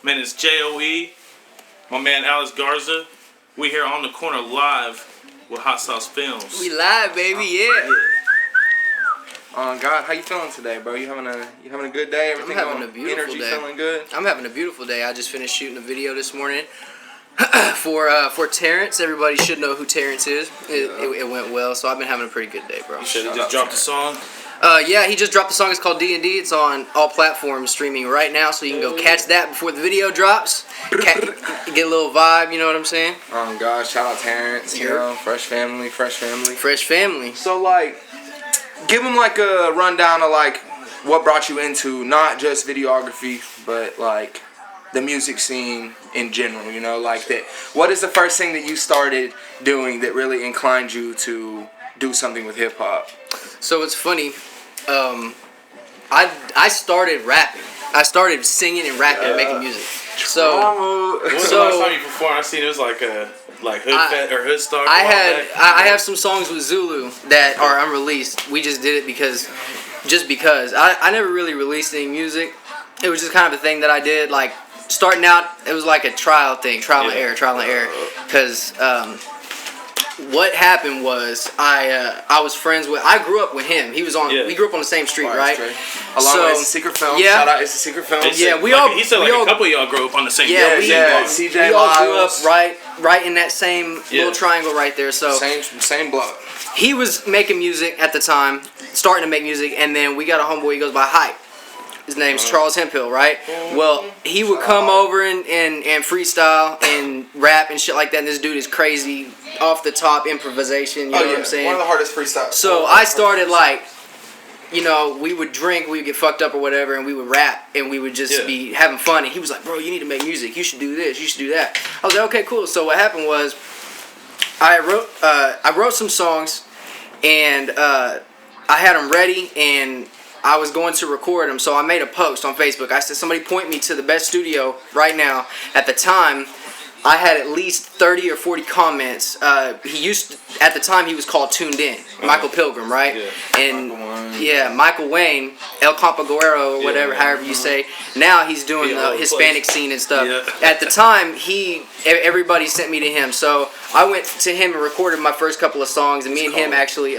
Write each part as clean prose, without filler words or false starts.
Man, it's J-O-E. My man Alex Garza. We here on the corner live with HotSauceFilms. We live, baby, yeah. God, how you feeling today, bro? You having a good day? Everything I'm having a beautiful energy day. Feeling good? I'm having a beautiful day. I just finished shooting a video this morning for Terrence. Everybody should know who Terrence is. It went well, so I've been having a pretty good day, bro. You should have just dropped the song. Yeah, he just dropped the song. It's called D&D. It's on all platforms streaming right now, so you can go catch that before the video drops. Get a little vibe, you know what I'm saying? God, shout out Terrence. You know, fresh family. Fresh family. So like, give them like a rundown of like what brought you into not just videography, but like the music scene in general. You know, like that. What is the first thing that you started doing that really inclined you to do something with hip hop? So it's funny. I started rapping. I started singing and rapping and making music. So when was the last time you performed? I seen it was like a Hood Star. I have some songs with Zulu that are unreleased. We just did it because I never really released any music. It was just kind of a thing that I did. Like starting out, it was like a trial and error. Because what happened was I was friends with. I grew up with him. He was on. We grew up on the same street, right? Along with Secret Films. Yeah. Shout out, it's a Secret Films. He said a couple of y'all grew up on the same. CJ we all grew up right in that same little triangle right there. So same block. He was making music at the time, starting to make music, and then we got a homeboy. He goes by Hype. His name's Charles Hemphill, right? Well, he would come over and freestyle and rap and shit like that. And this dude is crazy, off the top improvisation. You know what I'm saying? One of the hardest freestyles. So I started like, you know, we would drink, we would get fucked up or whatever, and we would rap, and we would just be having fun. And he was like, "Bro, you need to make music. You should do this. You should do that." I was like, "Okay, cool." So what happened was, I wrote some songs, and I had them ready, and I was going to record them, so I made a post on Facebook. I said, somebody point me to the best studio right now. At the time, I had at least 30 or 40 comments. At the time, he was called Tuned In. Michael Pilgrim, right? Yeah. And Michael Wayne, El Campaguero, or whatever, however you say. Now he's doing the Hispanic scene and stuff. Yeah. At the time, everybody sent me to him. So I went to him and recorded my first couple of songs, and me and him actually...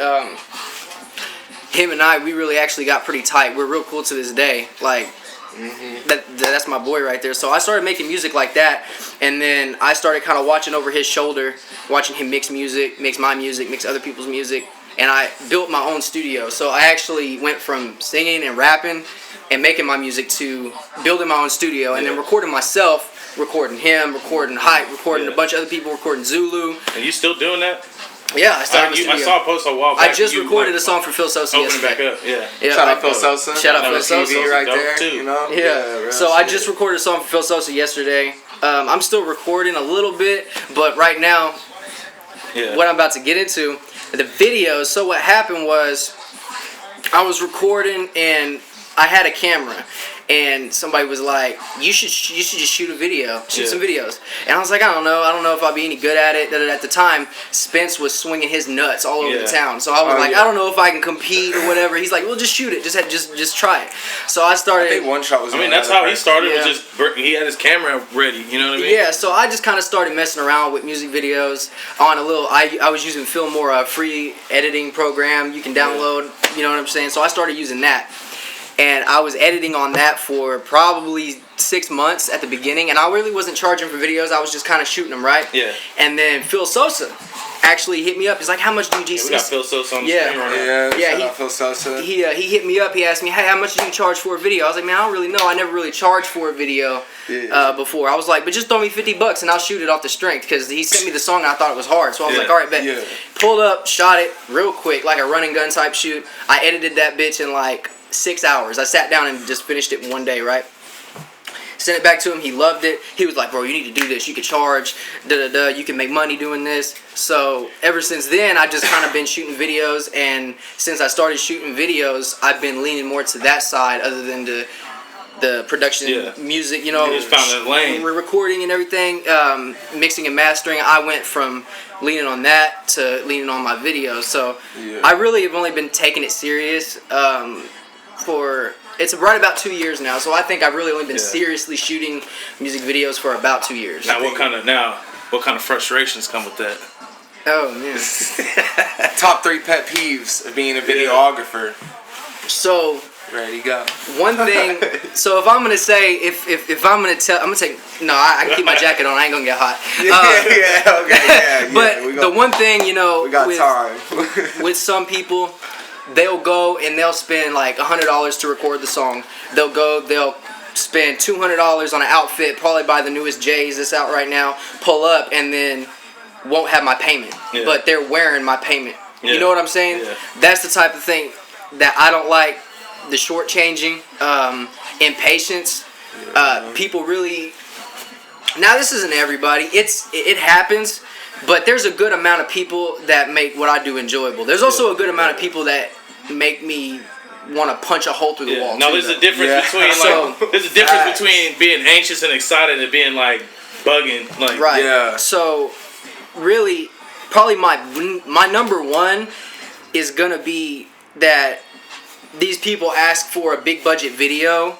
him and we really actually got pretty tight. We're real cool to this day. Like, that's my boy right there. So I started making music like that, and then I started kind of watching over his shoulder, watching him mix music, mix my music, mix other people's music, and I built my own studio. So I actually went from singing and rapping and making my music to building my own studio, and then recording myself, recording him, recording Hype, recording a bunch of other people, recording Zulu. And you still doing that? Yeah, I started I saw a post a while back. I just recorded a song for Phil Sosa yesterday. Back up. Yeah. Shout out Phil Sosa. Shout out Phil Sosa right there. Too. You know. Yeah. So I just recorded a song for Phil Sosa yesterday. I'm still recording a little bit, but right now, what I'm about to get into, the videos. So what happened was, I was recording and I had a camera. And somebody was like, you should just shoot a video, some videos. And I was like, I don't know if I'll be any good at it. At the time, Spence was swinging his nuts all over the town. So I was like, I don't know if I can compete or whatever. He's like, well, just shoot it, just try it. So I started. I think one shot was. That's how he started. Was just he had his camera ready. You know what I mean? Yeah. So I just kind of started messing around with music videos on a little. I was using Filmora, a free editing program you can download. You know what I'm saying? So I started using that. And I was editing on that for probably 6 months at the beginning, and I really wasn't charging for videos. I was just kind of shooting them, right? Yeah. And then Phil Sosa actually hit me up. He's like, "How much do you GC?" We got Phil Sosa on the screen right now. Yeah. Phil Sosa. He hit me up. He asked me, "Hey, how much do you charge for a video?" I was like, "Man, I don't really know. I never really charged for a video before." I was like, "But just throw me $50 and I'll shoot it off the strength," because he sent me the song and I thought it was hard. So I was like, "All right, bet." Yeah. Pulled up, shot it real quick, like a run and gun type shoot. I edited that bitch in like 6 hours. I sat down and just finished it in one day, right? Sent it back to him. He loved it. He was like, "Bro, you need to do this. You can charge. You can make money doing this." So ever since then, I just kind of been shooting videos. And since I started shooting videos, I've been leaning more to that side other than the production, music. You know, you just found that lane. Recording and everything, mixing and mastering. I went from leaning on that to leaning on my videos. So I really have only been taking it serious for It's right about 2 years now, so I think I've really only been Yeah. seriously shooting music videos for about 2 years. Now, what kind of frustrations come with that? Oh man. Top 3 pet peeves of being a videographer. So Ready, go. one thing. So if I'm gonna say, if I'm gonna tell, I'm gonna take. No, I can keep my jacket on. I ain't gonna get hot. Okay, But the one thing, you know, we got time. with some people, they'll go and they'll spend like $100 to record the song. They'll spend $200 on an outfit, probably buy the newest J's that's out right now, pull up, and then won't have my payment. Yeah. But they're wearing my payment. Yeah. You know what I'm saying? Yeah. That's the type of thing that I don't like. The shortchanging, impatience. People really. Now this isn't everybody. It happens, but there's a good amount of people that make what I do enjoyable. There's also a good amount of people that make me want to punch a hole through the wall. No, too, there's a though. difference between So- there's a difference between being anxious and excited and being like bugging. Like Right. Yeah. So, really, probably my number one is gonna be that these people ask for a big budget video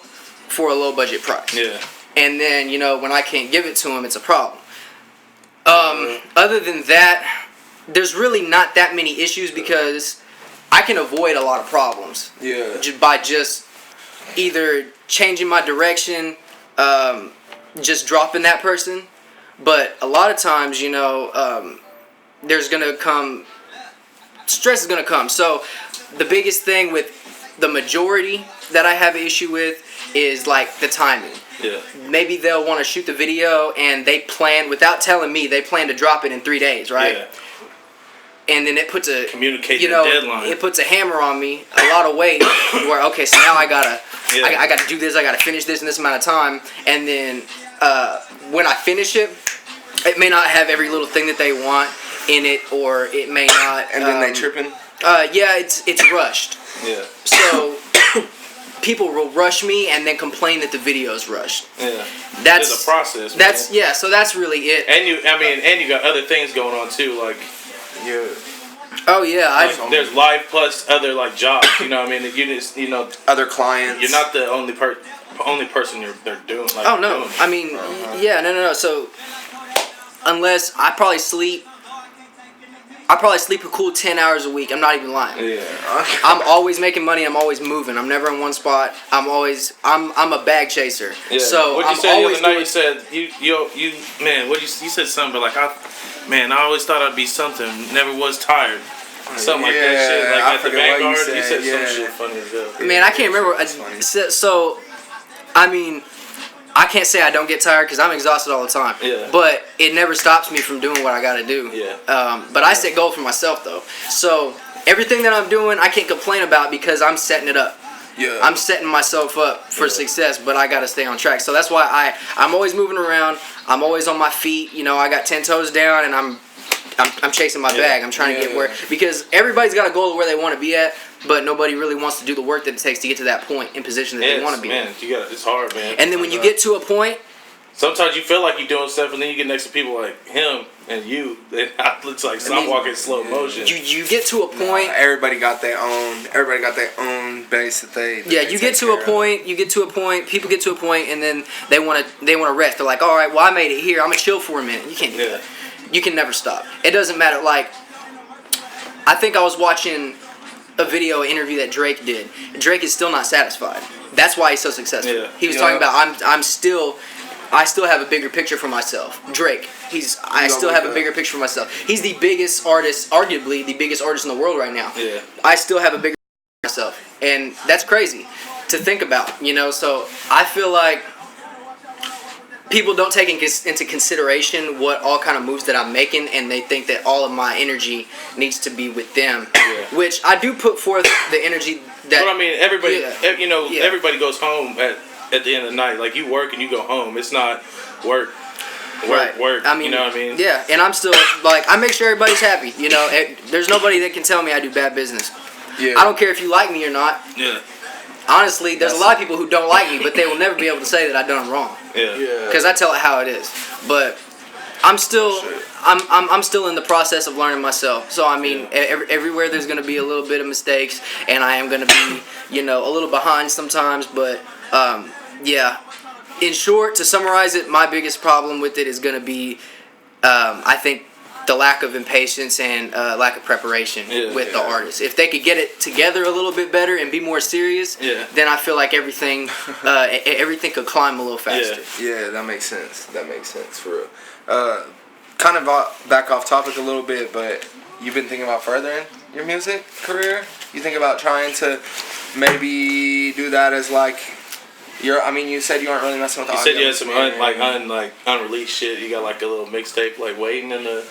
for a low budget price. Yeah. And then, you know, when I can't give it to them, it's a problem. Other than that, there's really not that many issues because I can avoid a lot of problems. Yeah. By just either changing my direction, just dropping that person. But a lot of times, you know, there's going to come, stress is going to come. So the biggest thing with the majority that I have an issue with is like the timing. Yeah. Maybe they'll want to shoot the video and they plan, without telling me, they plan to drop it in 3 days, right? Yeah. And then it puts a, Communicate you the know, deadline. it puts a hammer on me, a lot of weight, where, okay, so now I gotta, Yeah. I gotta do this, I gotta finish this in this amount of time, and then when I finish it, it may not have every little thing that they want in it, or it may not. And then they tripping. Yeah, it's rushed. Yeah. So people will rush me and then complain that the video's rushed. Yeah. That's There's a process. That's man. yeah. So that's really it. And you got other things going on too, like Yeah. Oh yeah, like there's life plus other like jobs. You know what I mean? You just Other clients. you're not the only person they're doing. Like, Oh no, doing. I mean, yeah, no. So unless I probably sleep a cool 10 hours a week. I'm not even lying. Yeah. I'm always making money. I'm always moving. I'm never in one spot. I'm a bag chaser. Yeah. So what you I'm said the always other night? doing. You said you man. What you said something like I always thought I'd be something. Never was tired. Something like that shit. Like I at the forget what you Vanguard, you said said, some yeah. shit funny as hell. Man, I can't remember. funny. So, I mean, I can't say I don't get tired because I'm exhausted all the time. Yeah. But it never stops me from doing what I got to do. Yeah. But I set goals for myself though. So everything that I'm doing, I can't complain about because I'm setting it up. Yeah. I'm setting myself up for success, but I got to stay on track. So that's why I'm always moving around. I'm always on my feet. You know, I got 10 toes down, and I'm chasing my bag. I'm trying to get where, because everybody's got a goal of where they want to be at, but nobody really wants to do the work that it takes to get to that point in position that they want to be man, in. it's hard, man. And then when you get to a point, sometimes you feel like you're doing stuff, and then you get next to people like him and you. It looks like I'm walking slow motion. you get to a point. Everybody got their own base that they. Yeah, you get to a point. You get to a point. People get to a point, and then they want to rest. They're like, all right, well, I made it here. I'm gonna chill for a minute. You can't do that. You can never stop. It doesn't matter. Like, I think I was watching a interview that Drake did. Drake is still not satisfied. That's why he's so successful. Yeah. He was talking about I still have a bigger picture for myself. Drake. I still have a bigger picture for myself. He's the biggest artist, arguably the biggest artist in the world right now. Yeah. I still have a bigger picture for myself, and that's crazy to think about. You know, so I feel like people don't take into consideration what all kind of moves that I'm making, and they think that all of my energy needs to be with them. Yeah. Which I do put forth the energy that. But I mean, everybody, Yeah. everybody goes home at the end of the night. Like, you work and you go home. It's not work. Work. I mean, you know what I mean? Yeah, and I'm still like, I make sure everybody's happy. You know, there's nobody that can tell me I do bad business. Yeah. I don't care if you like me or not. Yeah. Honestly, there's a lot of people who don't like me, but they will never be able to say that I done them wrong. Yeah. Because I tell it how it is. But I'm still I'm still in the process of learning myself. So I mean, everywhere there's gonna be a little bit of mistakes, and I am gonna be a little behind sometimes. But yeah, in short, to summarize it, my biggest problem with it is gonna be I think the lack of impatience and lack of preparation with the artist. If they could get it together a little bit better and be more serious, then I feel like everything could climb a little faster. Yeah, that makes sense. That makes sense for real. Kind of back off topic a little bit, but you've been thinking about furthering your music career? You think about trying to maybe do that as like you said you aren't really messing with the audio. You said you had some unreleased shit. You got like a little mixtape like waiting in the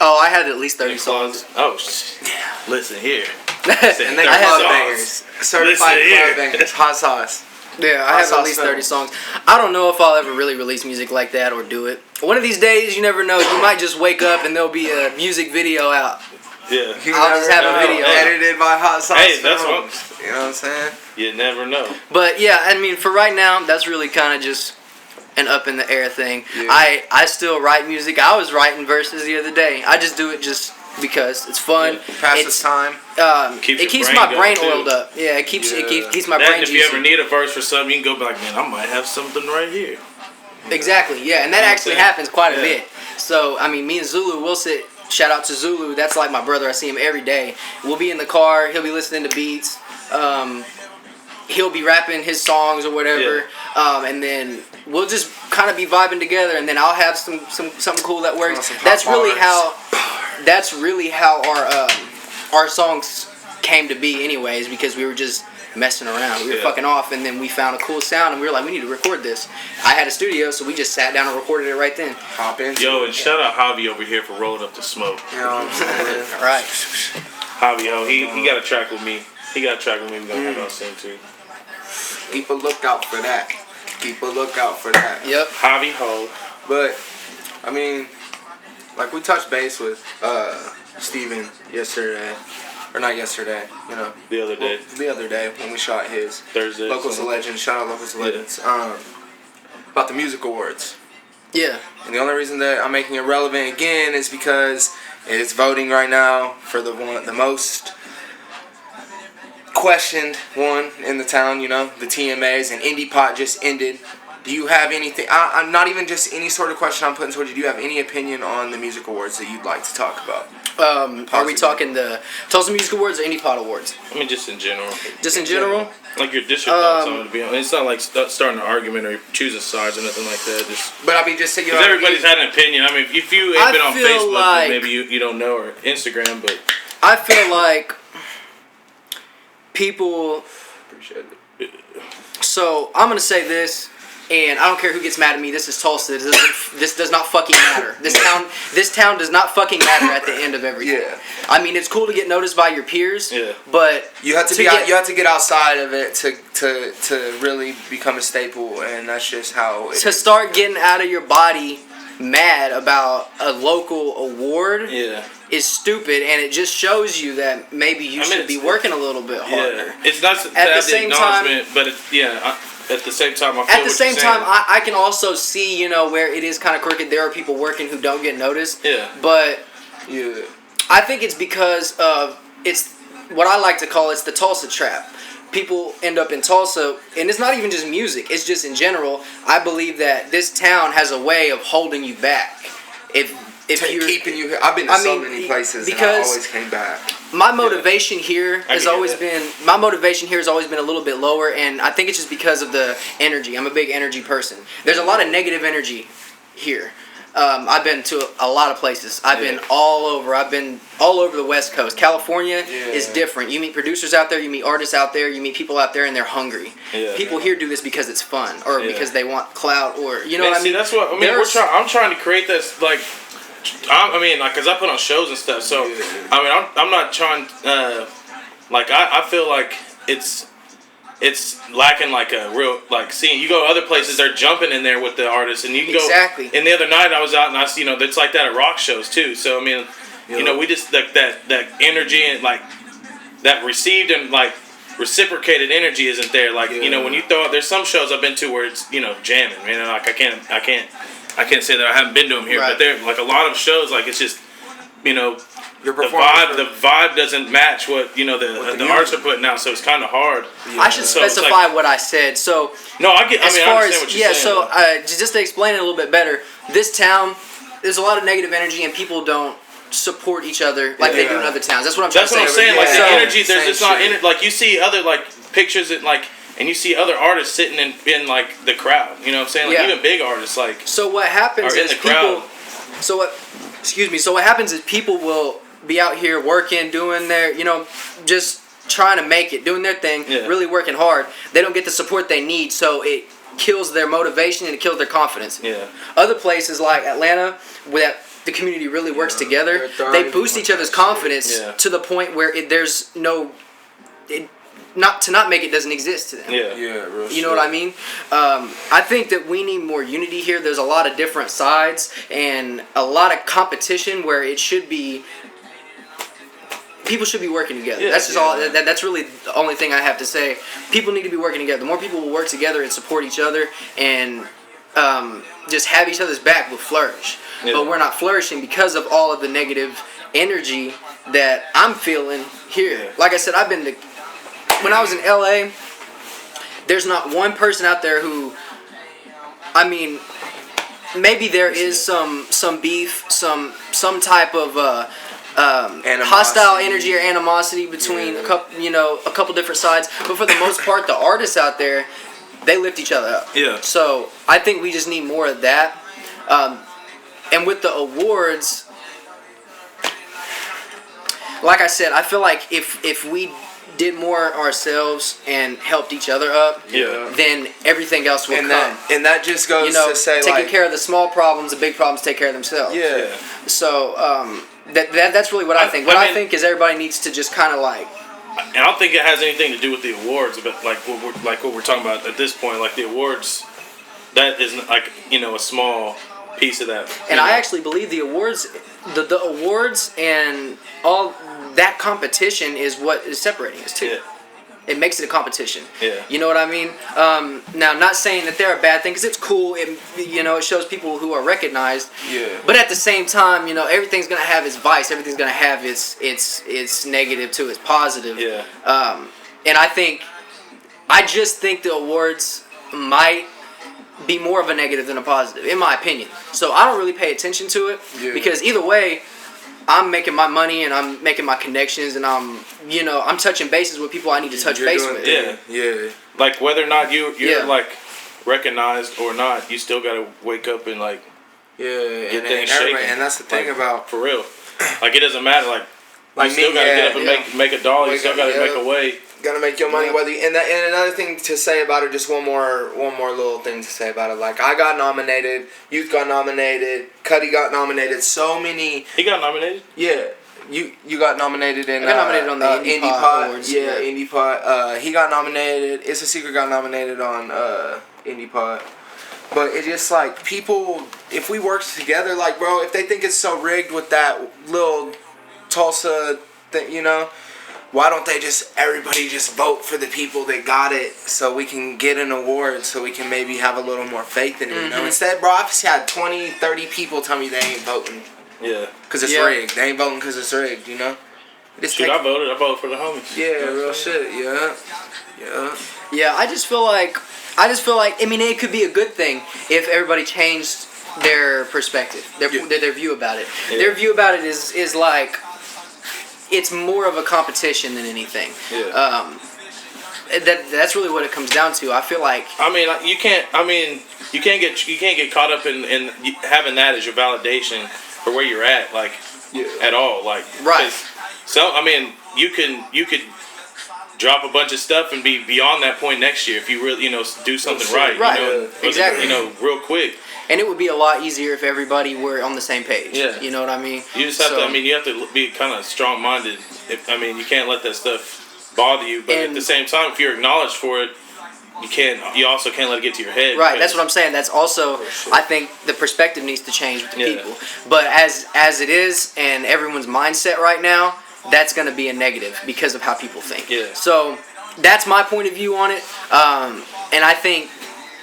Oh, I had at least 30 songs. Oh, listen here. And then club bangers, certified club bangers, hot sauce. Yeah, I have at least 30 songs. I don't know if I'll ever really release music like that or do it. One of these days, you never know. You might just wake up and there'll be a music video out. Yeah. I'll just have a video edited by HotSauceFilms. Hey, that's what. You know what I'm saying? You never know. But yeah, I mean, for right now, that's really kind of just an up in the air thing. Yeah. I still write music. I was writing verses the other day. I just do it just because it's fun. Yeah. Passes time. It keeps my brain oiled up. Yeah, it keeps my brain juicy. If you ever need a verse for something, you can go back, man, I might have something right here. Exactly, yeah, and that actually happens quite a bit. So, I mean, me and Zulu, we'll sit, shout out to Zulu, that's like my brother, I see him every day. We'll be in the car, he'll be listening to beats, he'll be rapping his songs or whatever, and then we'll just kind of be vibing together, and then I'll have something cool that works. That's really how our songs came to be anyways, because we were just messing around. We were fucking off, and then we found a cool sound, and we were like, we need to record this. I had a studio, so we just sat down and recorded it right then. Hop in. Yo, and shout out Javi over here for rolling up the smoke. You know what I'm saying? All right. Javi, he got a track with me. We're gonna have it on soon too. Keep a lookout for that. Keep a lookout for that. Yep. Javi Ho. But I mean, like we touched base with Steven yesterday. Or not yesterday, The other day. Well, the other day when we shot his Thursday. Locals to Legends. Shout out Locals to Legends. About the music awards. Yeah. And the only reason that I'm making it relevant again is because it's voting right now for the most questioned one in the town. The TMAs, and Indie Pot just ended. Do you have anything? I'm not even just any sort of question I'm putting towards you. Do you have any opinion on the music awards that you'd like to talk about? Are we talking the Tulsa Music Awards or Indie Pot Awards? I mean, just in general. Just in general? Like your district thoughts on it. It's not like starting an argument or choosing sides or nothing like that. But I mean, just say because everybody's had an opinion. I mean, if you ain't been on Facebook, like, maybe you don't know, or Instagram, but I feel like people. Appreciate it. So I'm gonna say this. And I don't care who gets mad at me. This is Tulsa. This does not fucking matter. This town does not fucking matter at the end of everything. Yeah. I mean, it's cool to get noticed by your peers. Yeah. But you have to get outside of it to really become a staple, and that's just how. Start getting out of your body mad about a local award. Yeah. Is stupid, and it just shows you that maybe you should be working a little bit harder. Yeah. It's not at the same time, but at the same time, I can also see, where it is kind of crooked. There are people working who don't get noticed. Yeah. But yeah, I think it's because of it's what I like to call it's the Tulsa trap. People end up in Tulsa, and it's not even just music. It's just in general. I believe that this town has a way of holding you back. If you're keeping you here. I've been to so many places, and I always came back. My motivation here has always been a little bit lower, and I think it's just because of the energy. I'm a big energy person. There's a lot of negative energy here. I've been to a lot of places. I've been all over. I've been all over the West Coast. California is different. You meet producers out there, you meet artists out there, you meet people out there, and they're hungry. Yeah. People here do this because it's fun, or because they want clout, or what I mean. See, that's what I mean. I'm trying to create this because I put on shows and stuff. So I'm not trying. I feel like it's lacking like a real seeing. You go to other places, they're jumping in there with the artists, and you can go exactly. And the other night I was out and I see it's like that at rock shows too. So I mean, we just that energy and that received and reciprocated energy isn't there. When you throw out, there's some shows I've been to where it's jamming. I can't I can't say that I haven't been to them here, Right. but they're like a lot of shows. Like it's just, you know, Your the performance. vibe doesn't match what the music. artists are putting out, so it's kind of hard. I should So it's specify like- what I said. So No, I get. I as mean, I far understand as what you're saying. so just to explain it a little bit better, this town, there's a lot of negative energy and people don't support each other like they do in Yeah. other towns. That's what I'm trying That's to what say. I'm saying. Like Yeah. the energy, there's Same just not shit. in it. Like you see other like pictures that like, and you see other artists sitting in like the crowd. You know what I'm saying? Like Yeah. even big artists like So what happens are in is the crowd. So what happens is people will be out here working, doing their, just trying to make it, doing their thing, Yeah. really working hard. They don't get the support they need, so it kills their motivation and it kills their confidence. Yeah. Other places like Atlanta, where the community really works together, they're they thriving boost with each other's that confidence shit. Yeah. to the point where there's no, not make it doesn't exist to them. Yeah. Yeah, real You know what I mean? I think that we need more unity here. There's a lot of different sides and a lot of competition where it should be. People should be working together. Yeah, That's just yeah. all. That's really the only thing I have to say. People need to be working together. The more people will work together and support each other and just have each other's back, will flourish. Yeah. But we're not flourishing because of all of the negative energy that I'm feeling here. Yeah. Like I said, I've been to. When I was in LA, there's not one person out there who, I mean, maybe there is some beef, some type of hostile energy or animosity between a couple different sides. But for the most part, the artists out there, they lift each other up. Yeah. So I think we just need more of that. And with the awards, like I said, I feel like if we did more ourselves and helped each other up, Yeah. then everything else will And come. that just goes to say taking like care of the small problems, the big problems take care of themselves. yeah. So that's really what I think. What I I mean- think is everybody needs to just kind of like. And I don't think it has anything to do with the awards, but like what we're talking about at this point, like the awards, that is like a small piece of that. And I actually believe the awards, the awards and all that competition is what is separating us too. Yeah. It makes it a competition. Yeah. You know what I mean? Now, not saying that they're a bad thing, because it's cool. It shows people who are recognized. Yeah. But at the same time, everything's gonna have its vice. Everything's gonna have its negative to its positive. Yeah. And I just think the awards might be more of a negative than a positive, in my opinion. So I don't really pay attention to it because either way, I'm making my money and I'm making my connections and I'm touching bases with people I need to touch base with. Yeah. Like whether or not you're Yeah. like recognized or not, you still gotta wake up and like Yeah. get And things everybody, shaking. and that's the thing Like, about for real. Like it doesn't matter. Like Like you still me, gotta get up yeah, and make a dollar. You Wake still up, gotta yeah. make a way. gotta make your money Yeah. whether and another thing to say about it, just one more little thing to say about it. Like I got nominated, Youth got nominated, Cuddy got nominated, so many. He got nominated. Yeah. You got nominated in I got nominated on the Indie Pot Awards. Yeah, Yeah. Indie Pot. He got nominated. It's a Secret got nominated on Indie Pot. But it's just like people, if we work together, like bro, if they think it's so rigged with that little Tulsa thing, why don't they everybody just vote for the people that got it so we can get an award so we can maybe have a little more faith in it, Instead, bro, I've had 20, 30 people tell me they ain't voting Yeah. because it's Yeah. rigged. They ain't voting because it's rigged, Just Dude, I voted. I voted for the homies. yeah, real shit, yeah. Yeah, I just feel like I mean it could be a good thing if everybody changed their perspective, their view about it. Yeah. Their view about it is like it's more of a competition than anything. Yeah. That's really what it comes down to. I feel like I mean, you can't. I mean, you can't get caught up in having that as your validation for where you're at, like at all, like Right. 'cause So I mean, you could drop a bunch of stuff and be beyond that point next year if you really do something right. Right. Exactly. Real quick. and it would be a lot easier if everybody were on the same page. Yeah. You know what I mean? You just have to. I mean, you have to be kind of strong-minded. You can't let that stuff bother you. But at the same time, if you're acknowledged for it, you also can't let it get to your head. Right, that's what I'm saying. That's also, I think the perspective needs to change with the Yeah. people. But as it is, and everyone's mindset right now, that's going to be a negative because of how people think. Yeah. So that's my point of view on it. And I think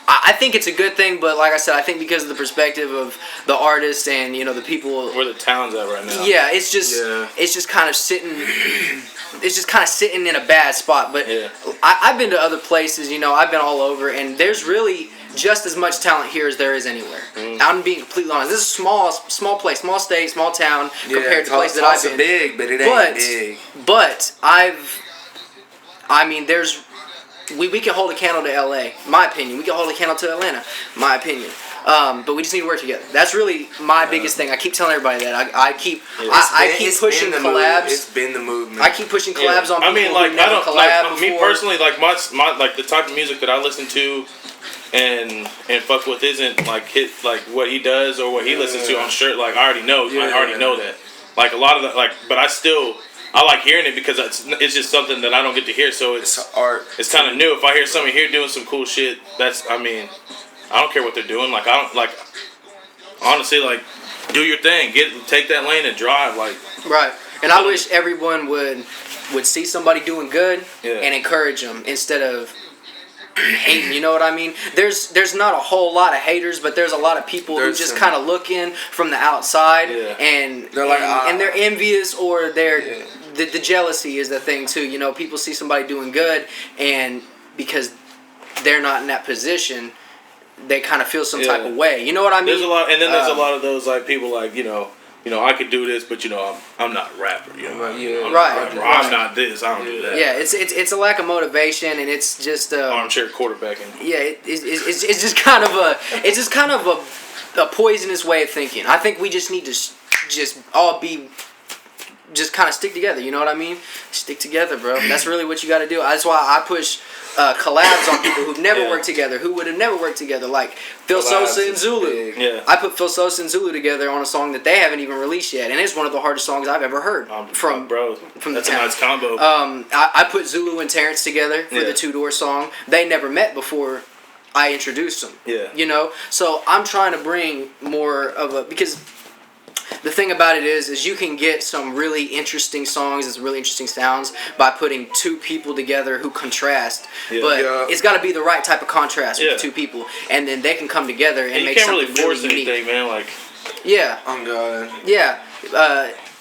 I think it's a good thing, but like I said, I think because of the perspective of the artist and the people where the town's at right now. Yeah, it's just kind of sitting. It's just kind of sitting in a bad spot. But I've been to other places. I've been all over, and there's really just as much talent here as there is anywhere. I'm being completely honest. This is a small place, small state, small town compared to places that I've been. Big, but it ain't big. But there's. We can hold a candle to LA, my opinion. We can hold a candle to Atlanta, my opinion. But we just need to work together. That's really my biggest thing. I keep telling everybody that. I keep pushing collabs. It's been the movement. I keep pushing collabs on people. I mean, like, who never collab before. Me personally, like my like the type of music that I listen to and fuck with isn't like what he does or what he listens to. I'm sure, like, I already know. I already know that. Like a lot of that, like, but I like hearing it because it's just something that I don't get to hear. So it's art. It's kind of new. If I hear somebody here doing some cool shit, I don't care what they're doing. Like, I don't, like, honestly, like, do your thing. Take that lane and drive. Like, right. And I wish everyone would see somebody doing good and encourage them instead of hating. You know what I mean? There's not a whole lot of haters, but there's a lot of people who just kind of look in from the outside and they're like, and they're envious or they're the jealousy is the thing too. People see somebody doing good, and because they're not in that position, they kind of feel some type of way. You know what I mean? There's a lot, and then there's a lot of those like people like I could do this, but I'm not a rapper. I'm not this. I don't do that. Yeah, it's a lack of motivation, and it's just armchair quarterbacking. Yeah, it's just kind of a poisonous way of thinking. I think we just need to just all be. Just kind of stick together, you know what I mean? Stick together, bro. That's really what you got to do. That's why I push collabs on people who've never worked together, who would have never worked together, like Phil Sosa and Zulu. Yeah. I put Phil Sosa and Zulu together on a song that they haven't even released yet, and it's one of the hardest songs I've ever heard from the that's town. A nice combo. I put Zulu and Terrence together for the Two Door song. They never met before I introduced them. Yeah. So I'm trying to bring more of because the thing about it is you can get some really interesting songs and some really interesting sounds by putting two people together who contrast. Yeah. But it's got to be the right type of contrast with two people, and then they can come together and make something really unique. You can't really force anything, man. Like, I'm good. Yeah,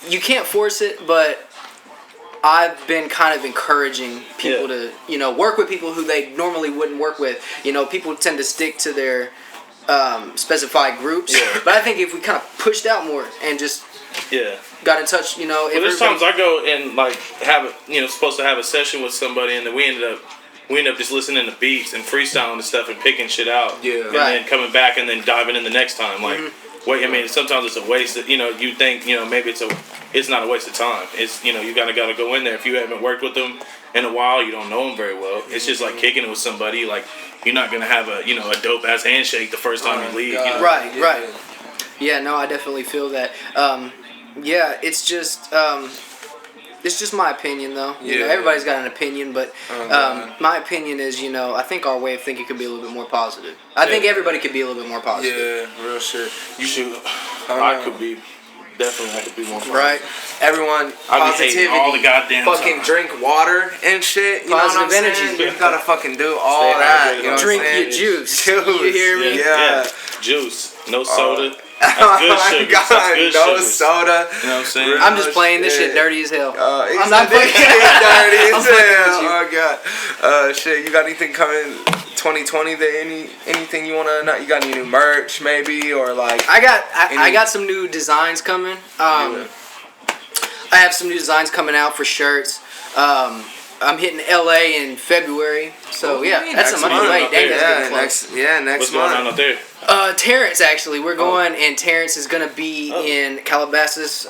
you can't force it, but I've been kind of encouraging people to work with people who they normally wouldn't work with. People tend to stick to their specified groups, but I think if we kind of pushed out more and just got in touch, Well, there's times I go and like have supposed to have a session with somebody, and then we end up just listening to beats and freestyling and stuff and picking shit out, and then coming back and then diving in the next time. Like, sometimes it's a waste. Of, you think maybe it's not a waste of time. It's you gotta go in there if you haven't worked with them in a while, you don't know them very well. It's just like kicking it with somebody. Like, you're not gonna have a dope ass handshake the first time you leave. Right. Yeah, no, I definitely feel that. It's just my opinion though. Everybody's got an opinion, but my opinion is I think our way of thinking could be a little bit more positive. I think everybody could be a little bit more positive. Yeah, real shit. You should. I could be. Definitely, I could be more positive. Right. Everyone, positivity. All the goddamn fucking time. Drink water and shit. You positive know what I'm energy. saying? You gotta fucking do all that. You know Drink your juice. You hear me? Yeah. Juice. No soda. That's good sugar. That's good no sugar. Soda. You know what I'm saying? I'm just playing this shit dirty as hell. I'm not playing dirty as hell. Oh god. Shit. You got anything coming 2020? Anything you wanna know? You got any new merch maybe, or like? I got some new designs coming. I have some new designs coming out for shirts. I'm hitting LA in February, so that's a month away. Next What's going on out there? Terrence, actually, we're going, and Terrence is gonna be in Calabasas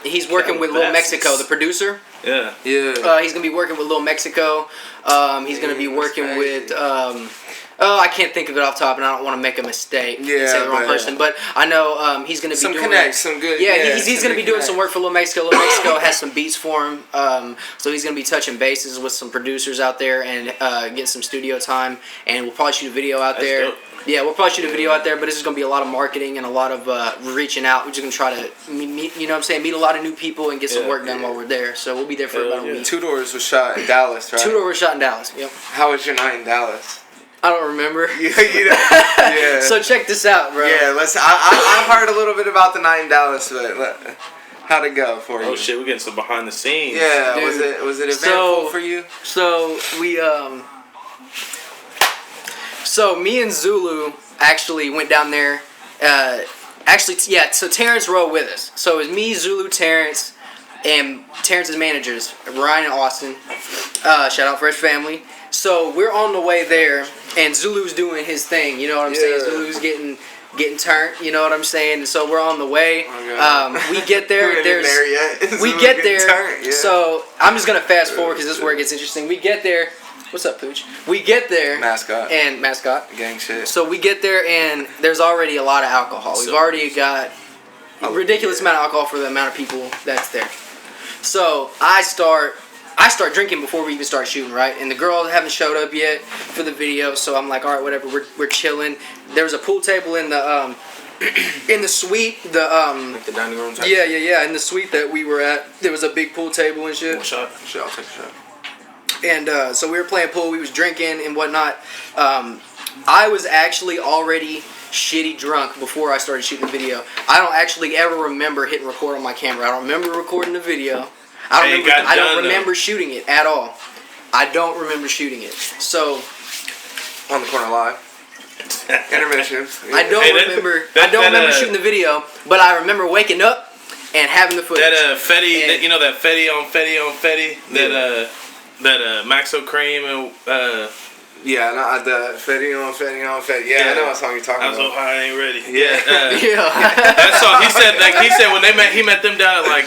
he's working with Lil Mexico, the producer. Yeah. He's gonna be working with Lil Mexico. He's gonna be working with. I can't think of it off top, and I don't want to make a mistake and say the wrong person. But I know he's going to be doing some good. He's going to be doing some work for Lil Mexico. Lil Mexico has some beats for him, so he's going to be touching bases with some producers out there and getting some studio time. And we'll probably shoot a video out there. Dope. Yeah, we'll probably shoot a video out there, but this is going to be a lot of marketing and a lot of reaching out. We're just going to try to meet a lot of new people and get some work done while we're there. So we'll be there for about a week. Two Doors was shot in Dallas, right? Two Doors was shot in Dallas. Yep. How was your night in Dallas? I don't remember. Yeah. So check this out, bro. Yeah, I've heard a little bit about the night in Dallas, but how'd it go for you? Oh shit, we're getting some behind the scenes. Yeah, Dude. was it eventful for you? So we so me and Zulu actually went down there. So Terrence rode with us. So it was me, Zulu, Terrence, and Terrence's managers, Ryan and Austin. Shout out Fresh Family. So we're on the way there, and Zulu's doing his thing. You know what I'm saying? Zulu's getting turned. You know what I'm saying? And so we're on the way. We get there. We get there. Turned, yeah. So I'm just gonna fast forward because this is where it gets interesting. We get there. What's up, Pooch? We get there. Mascot. Gang shit. So we get there, and there's already a lot of alcohol. We've already got a ridiculous amount of alcohol for the amount of people that's there. So I start drinking before we even start shooting, right? And the girls haven't showed up yet for the video, so I'm like, all right, whatever. We're chilling. There was a pool table in the suite. Like the dining room type. Yeah. In the suite that we were at, there was a big pool table and shit. I'll take a shot. And so we were playing pool, we was drinking and whatnot. I was actually already shitty drunk before I started shooting the video. I don't actually ever remember hitting record on my camera. I don't remember recording the video. I don't remember shooting it at all. I don't remember shooting it. So on the corner live. Intermission. I don't remember shooting the video, but I remember waking up and having the footage. That Fetty, that Fetty on Fetty, that Maxo Cream and the Fetty on Fetty. Yeah, I know what song you're talking about. I'm so high, I ain't ready. Yeah. Yeah. That song. He said when he met them down at like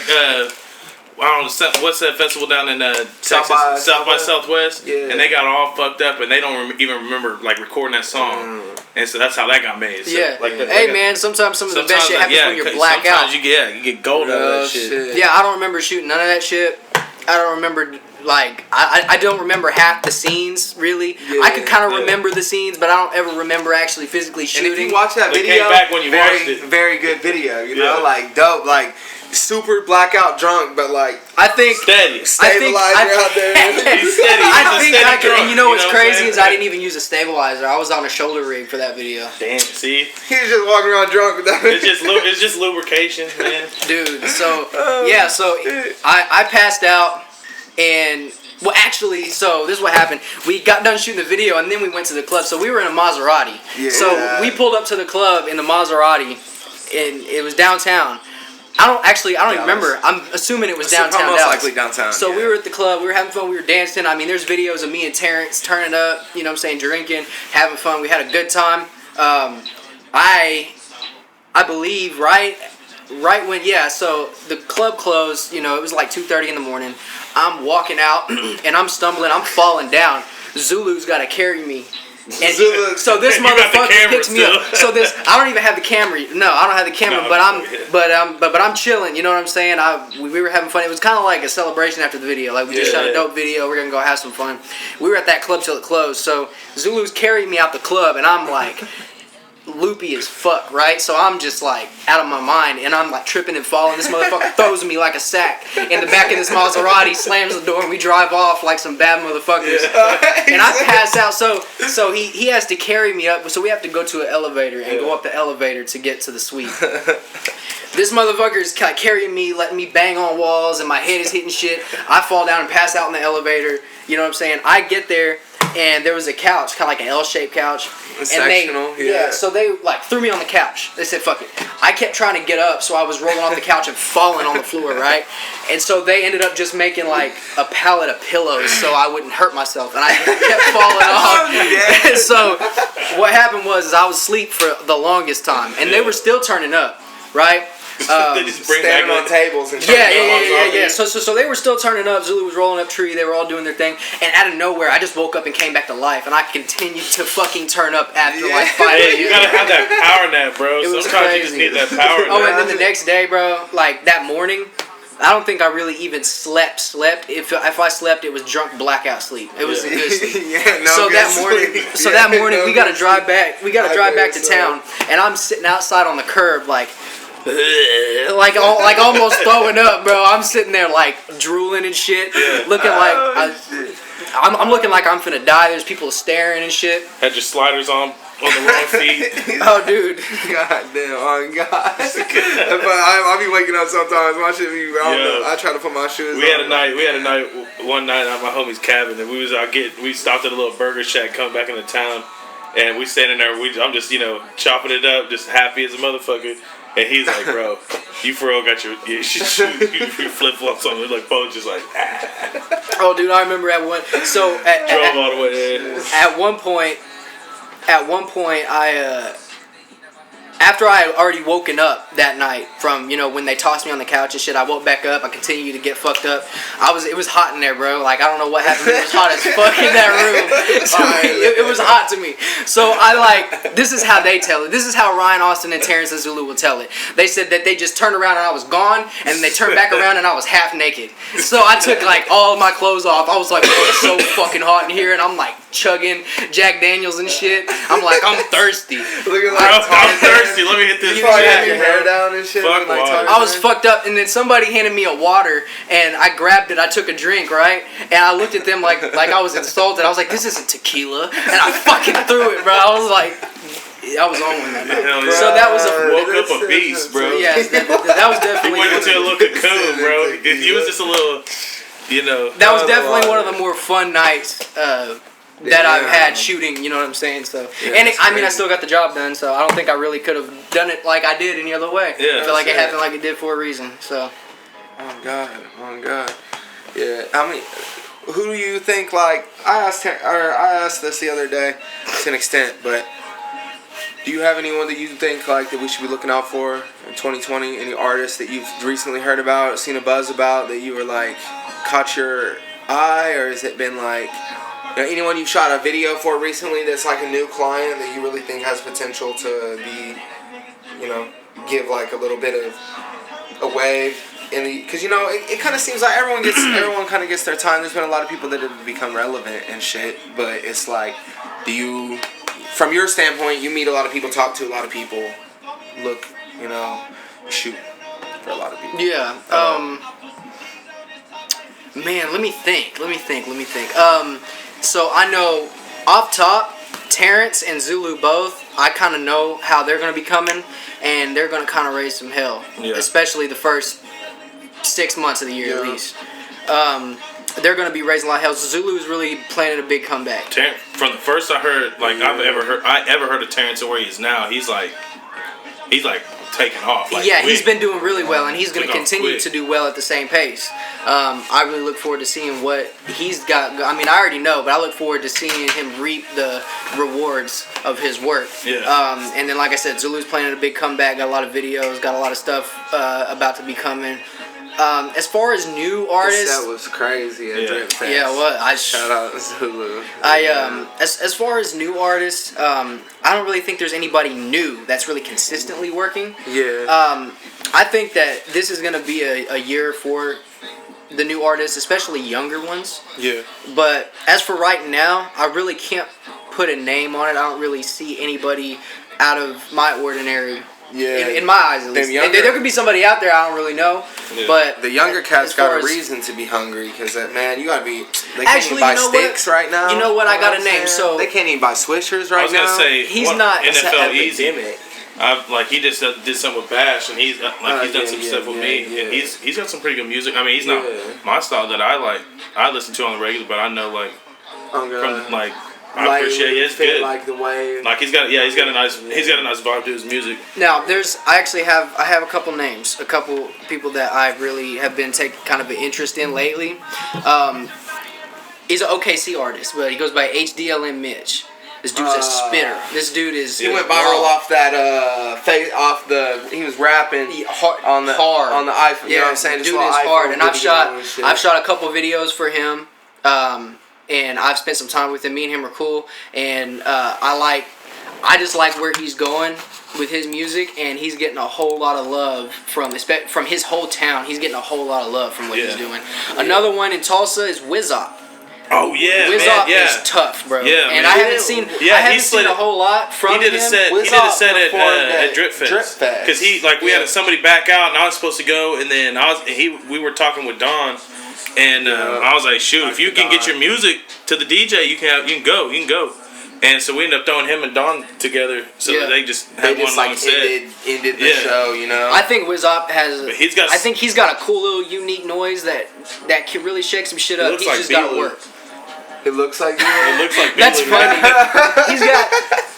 I don't know what's that festival down in Texas, South by Southwest. Yeah. And they got all fucked up and they don't even remember like recording that song. And so that's how that got made. So, man, sometimes some of the best shit happens when you're black out. Sometimes you get gold out of that shit. Yeah, I don't remember shooting none of that shit. I don't remember, like, I don't remember half the scenes, really. Yeah, I could kind of remember the scenes, but I don't ever remember actually physically shooting. And if you watch that video, came back when you watched it. Very good video, you know, like, dope, like, super blackout drunk, but, like, I think stabilizer out there. He's steady. I can, and you know what's crazy is I didn't even use a stabilizer. I was on a shoulder rig for that video. Damn, see? He was just walking around drunk with that. It's just lubrication, man. Dude, so I passed out. And, well, actually, so this is what happened. We got done shooting the video, and then we went to the club. So we were in a Maserati. Yeah. So we pulled up to the club in the Maserati, and it was downtown. I don't even remember. I'm assuming it was downtown. Most likely downtown. So we were at the club. We were having fun. We were dancing. I mean, there's videos of me and Terrence turning up, you know what I'm saying, drinking, having fun. We had a good time. I believe, right when, so the club closed, you know, it was like 2:30 in the morning. I'm walking out and I'm stumbling, I'm falling down. Zulu's got to carry me. And so this motherfucker picks me up. So I don't even have the camera. No, I don't have the camera, but I'm chilling, you know what I'm saying? We were having fun. It was kind of like a celebration after the video. Like we just shot a dope video, we're going to go have some fun. We were at that club till it closed. So Zulu's carrying me out the club and I'm like loopy as fuck, right? So I'm just like out of my mind and I'm like tripping and falling. This motherfucker throws me like a sack in the back of this Maserati, slams the door, and we drive off like some bad motherfuckers. And I pass out. So he has to carry me up. So we have to go to an elevator and go up the elevator to get to the suite. This motherfucker is carrying me, letting me bang on walls, and my head is hitting shit. I fall down and pass out in the elevator. You know what I'm saying? I get there, and there was a couch, kind of like an L-shaped couch. Sectional, so they like threw me on the couch. They said, fuck it. I kept trying to get up, so I was rolling off the couch and falling on the floor, right? And so they ended up just making like a pallet of pillows so I wouldn't hurt myself. And I kept falling off. And so what happened was I was asleep for the longest time. And they were still turning up, right? They just bring standing on tables and yeah. So they were still turning up. Zulu was rolling up tree. They were all doing their thing. And out of nowhere, I just woke up and came back to life. And I continued to fucking turn up after like 5 minutes. Hey, you gotta have that power nap, bro. Sometimes you just need that power nap. Oh, and then the next day, bro, like that morning, I don't think I really even slept. If I slept, it was drunk blackout sleep. It was a good sleep. That morning, we gotta drive back. We gotta drive back to town, and I'm sitting outside on the curb, like almost throwing up, bro. I'm sitting there like drooling and shit, looking like I'm looking like I'm finna die. There's people staring and shit. Had your sliders on the wrong feet. Oh, dude. God damn, oh God. I'll be waking up sometimes. My shit be, I don't know. I try to put my shoes on. We had a night one night at my homie's cabin, and we stopped at a little burger shack coming back into town, and we standing there. I'm just chopping it up, just happy as a motherfucker. And he's like, bro, you for real got your flip flops on. It's like Bo just like. Ah. Oh, dude, I remember at one. So drove all the way there. At one point, I after I had already woken up that night from when they tossed me on the couch and shit, I woke back up. I continued to get fucked up. It was hot in there, bro. Like, I don't know what happened. It was hot as fuck in that room. So it was hot to me. So this is how they tell it. This is how Ryan Austin and Terrence and Zulu will tell it. They said that they just turned around and I was gone, and then they turned back around and I was half naked. So I took all of my clothes off. I was like, oh, it's so fucking hot in here, and I'm like chugging Jack Daniels and shit. I'm like, I'm thirsty. I'm thirsty. Let me hit this. You probably had your hair down and shit. Fuck water. I was fucked up, and then somebody handed me a water, and I grabbed it. I took a drink, right? And I looked at them like I was insulted. I was like, this isn't tequila, and I fucking threw it, bro. I was like, I was on one that night. So that was woke up a beast, bro. Yeah, that was definitely. He went into a little cocoon, bro. He was just a little, That was definitely one of the more fun nights. That I've had shooting, you know what I'm saying? So, and I still got the job done, so I don't think I really could have done it like I did any other way. Yeah, I feel like it happened like it did for a reason. So, oh God, yeah. I mean, who do you think? Like, I asked this the other day to an extent, but do you have anyone that you think that we should be looking out for in 2020? Any artists that you've recently heard about, seen a buzz about, that you were caught your eye, or has it been anyone you shot a video for recently that's a new client that you really think has potential to be, give a little bit of a wave because it kind of seems like everyone kind of gets their time. There's been a lot of people that have become relevant and shit, but it's do you, from your standpoint, you meet a lot of people, talk to a lot of people, look, shoot for a lot of people. Yeah. Man, let me think. So I know off top, Terrence and Zulu both, I kind of know how they're going to be coming, and they're going to kind of raise some hell, especially the first 6 months of the year at least. They're going to be raising a lot of hell. Zulu's really planning a big comeback. From the first I heard, I ever heard of Terrence and where he is now, he's taking off. He's been doing really well, and he's going to continue to do well at the same pace. I really look forward to seeing what he's got. I mean, I already know, but I look forward to seeing him reap the rewards of his work. Yeah. And then, like I said, Zulu's planning a big comeback. Got a lot of videos. Got a lot of stuff about to be coming. As far as new artists, that was crazy. Shout out Zulu. As far as new artists, I don't really think there's anybody new that's really consistently working. Yeah. I think that this is gonna be a year for the new artists, especially younger ones. Yeah. But as for right now, I really can't put a name on it. I don't really see anybody out of my ordinary. Yeah. In my eyes, at least. There could be somebody out there I don't really know, but the younger cats got a reason to be hungry because man, you gotta be. They can't even buy sticks right now. You know what? I got a name. So they can't even buy Swishers right now. I was gonna say he's not NFL Easy. He just did something with Bash, and he's done some stuff with me, and he's got some pretty good music. I mean, he's not my style that I like. I listen to on the regular, but I know from I appreciate it. It's good. The way. He's got a nice vibe to his music. Now I have a couple names, a couple people that I really have been taking kind of an interest in lately. He's an OKC artist, but he goes by HDLM Mitch. This dude's a spitter. This dude is. He went viral off that he was rapping on the iPhone. You know what I'm saying? Dude is hard, and I've shot a couple videos for him. And I've spent some time with him. Me and him are cool, and I just like where he's going with his music, and he's getting a whole lot of love from his whole town. He's getting a whole lot of love from what he's doing. Another one in Tulsa is Wizop. Oh yeah, Wizop is tough, bro. Yeah, and I haven't seen a whole lot from him. He did a set at Drip Fest because we had somebody back out, and I was supposed to go, and then we were talking with Don. And I was like, shoot, if you can get your music to the DJ, you can go. And so we ended up throwing him and Don together, so that they just had one long set. Ended the show, you know. I think Wizop has. I think he's got a cool little unique noise that can really shake some shit up. He's just got to work. It looks like you. It looks like That's funny.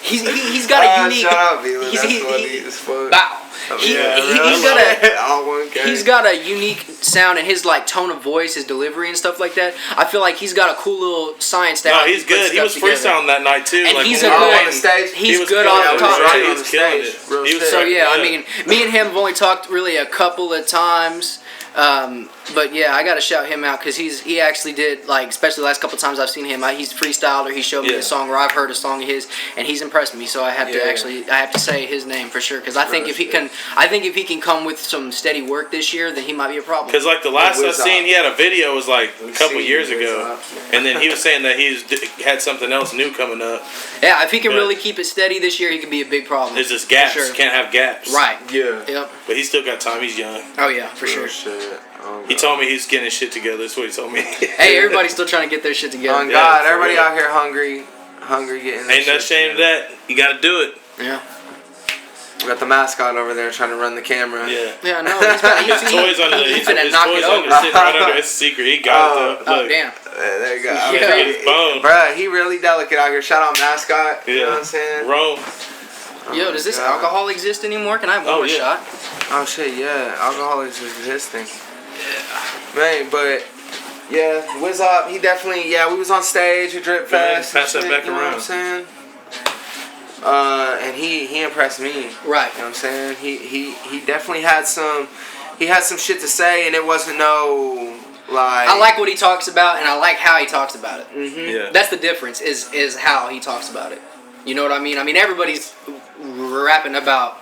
He's got a unique. Shut up, Beeler. That's funny as fuck. Bow. He's got a unique sound, and his like tone of voice, his delivery and stuff like that. I feel like he's got a cool little science that. No, he's good. He was freestyling that night too. And like, he's a good. On the stage. He's good on the top. He was killing it. So yeah, I mean, me and him have only talked really a couple of times. But yeah, I gotta shout him out because he actually did, like, especially the last couple of times I've seen him, he's freestyled or he showed me a song or I've heard a song of his and he's impressed me. So I have to say his name for sure because I think if he can come with some steady work this year, then he might be a problem. Because like the last I seen, he had a video, it was like a couple years ago, and then he was saying that had something else new coming up. Yeah, if he can really keep it steady this year, he can be a big problem. There's just gaps. Sure. Can't have gaps. Right. Yeah. Yep. But he's still got time. He's young. Oh yeah, for sure. He told me he's getting his shit together. That's what he told me. Hey, everybody's still trying to get their shit together. On God, everybody out here hungry getting. Ain't no shame to that. You got to do it. Yeah. We got the mascot over there trying to run the camera. Yeah. Yeah, no. His toys under there. His toys under sitting right under. It's a secret. He got it though. Oh damn. There you go. Yeah. His bone. Bruh, he really delicate out here. Shout out mascot. You know what I'm saying? Rome. Yo, does this alcohol exist anymore? Can I have one more shot? Oh shit, yeah. Alcohol is existing. Yeah. Man, but yeah, Wizop, he definitely, we was on stage at Drip Fest. Pass that back you know around. What I'm saying? And he impressed me. Right. You know what I'm saying? He definitely had some shit to say, and it wasn't no like. I like what he talks about, and I like how he talks about it. Mm-hmm. Yeah. That's the difference. Is how he talks about it. You know what I mean? I mean, everybody's rapping about.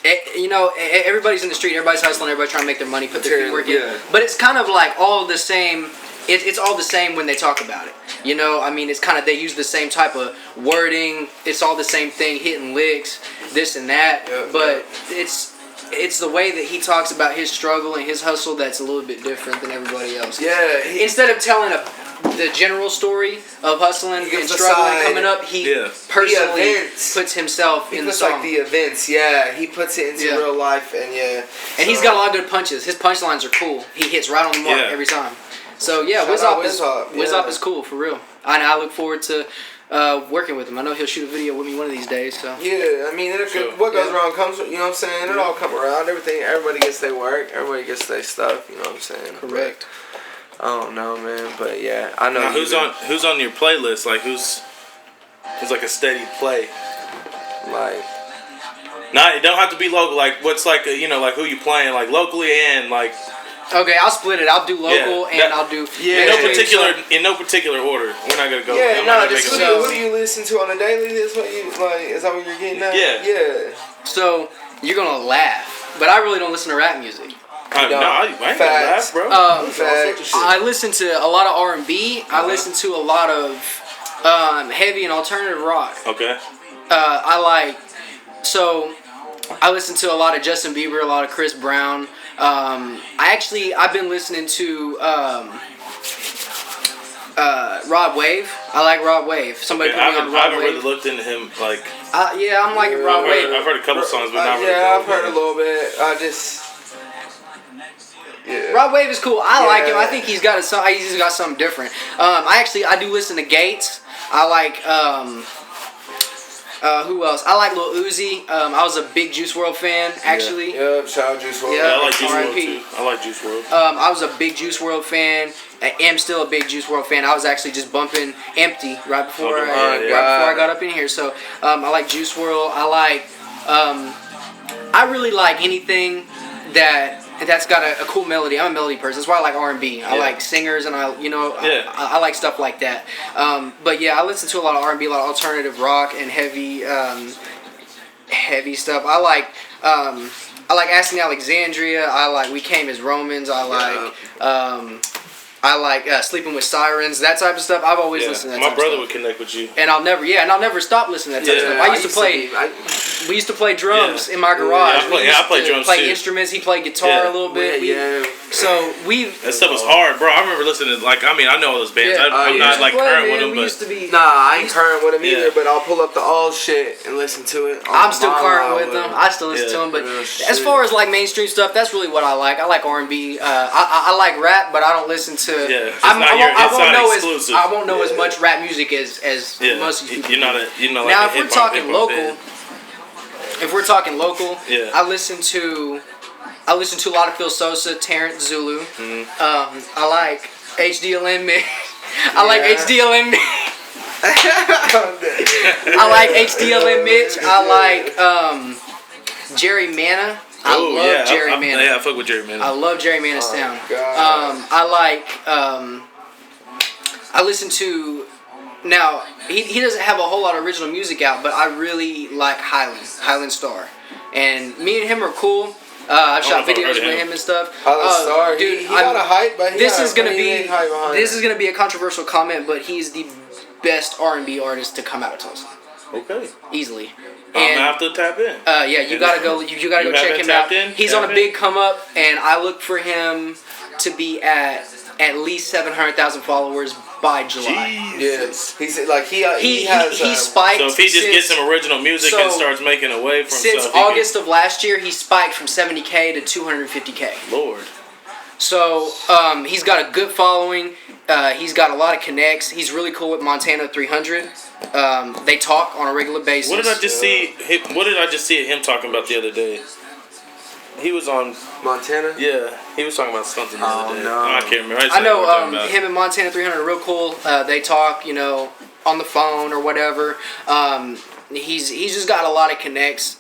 Everybody's in the street. Everybody's hustling. Everybody's trying to make their money, put their work in. Yeah. But it's kind of like all the same. It's all the same when they talk about it. You know, I mean, it's kind of, they use the same type of wording. It's all the same thing, hitting licks, this and that. Yeah, but it's the way that he talks about his struggle and his hustle that's a little bit different than everybody else. Yeah. Instead of telling the general story of hustling and struggling coming up, he personally puts himself in the song. Like the events, he puts it into real life, and and he's got a lot of good punches. His punchlines are cool. He hits right on the mark every time. So yeah, Wizop is cool for real. I look forward to working with him. I know he'll shoot a video with me one of these days. So yeah, I mean, what goes around comes. You know what I'm saying? It all come around. Everybody gets their work. Everybody gets their stuff. You know what I'm saying? Correct. But I don't know, man, but yeah, I know. Now, who's on your playlist? Like who's like a steady play? Like. Not, it don't have to be local. Like what's like like who you playing like locally and like. Okay, I'll split it. I'll do local and I'll do in no particular order. We're not gonna go. Yeah, no, just who do you listen to on a daily? Is what you like? Is that what you're getting at? Yeah. So you're gonna laugh, but I really don't listen to rap music. I ain't gonna laugh, bro. I listen to a lot of R&B. I listen to a lot of heavy and alternative rock. Okay. I listen to a lot of Justin Bieber, a lot of Chris Brown. I've been listening to Rod Wave. I like Rod Wave. Somebody put me on Rod Wave. I haven't really looked into him like. I'm liking Rod Wave. I've heard a couple songs, but not really. Yeah, I've heard a little bit. Rod Wave is cool. I like him. I think he's got something different. I do listen to Gates. I like who else? I like Lil Uzi. I was a big Juice WRLD fan, actually. Yeah, shout out Juice WRLD. Yeah, I like Juice WRLD too. I like Juice WRLD. I was a big Juice WRLD fan. I am still a big Juice WRLD fan. I was actually just bumping Empty right before I got up in here. So I like Juice WRLD. I really like anything that's got a cool melody. I'm a melody person. That's why I like R&B. I like singers, and I like stuff like that. But yeah, I listen to a lot of R&B, a lot of alternative rock and heavy stuff. I like Asking Alexandria. I like We Came as Romans. I like Sleeping with Sirens, that type of stuff. I've always listened to that type of stuff. My brother would connect with you. And I'll never stop listening to that type of stuff. I used to play. We used to play drums in my garage. I play drums play too. instruments. He played guitar a little bit. So that stuff was hard, bro. I remember listening to I know all those bands. I'm not like current with them, but I ain't current with them either. But I'll pull up the old shit and listen to it. I'm still current with them. I still listen to them. But as far as like mainstream stuff, that's really what I like. I like R&B. I like rap, but I don't listen to. I won't know as much rap music as most of these people. You're not now, if we're talking local, I listen to a lot of Phil Sosa, Terrence Zulu. I like HDLN Mitch. I like HDLN Mitch. I like Jerry Manna. I love Jerry Manna. Yeah, I fuck with Jerry Manna. I love Jerry Manna's sound. I listen to. Now, he doesn't have a whole lot of original music out, but I really like Highland Star. And me and him are cool. I've shot videos with him and stuff. Highland Star, dude, he got a hype, but this is gonna be a controversial comment, but he's the best R&B artist to come out of Tulsa. Okay. Easily. I'm gonna have to tap in. You gotta go check him out. He's on a big come up, and I look for him to be at least 700,000 followers by July. Yes, he spiked. So if he just gets some original music and starts making a way from since August of last year, he spiked from 70K to 250K. Lord. So he's got a good following. He's got a lot of connects. He's really cool with Montana 300. They talk on a regular basis. What did I just see? What did I just see him talking about the other day? He was on Montana. Yeah, he was talking about something the other day. No. I can't remember. I know him and Montana 300 are real cool. They talk, on the phone or whatever. He's just got a lot of connects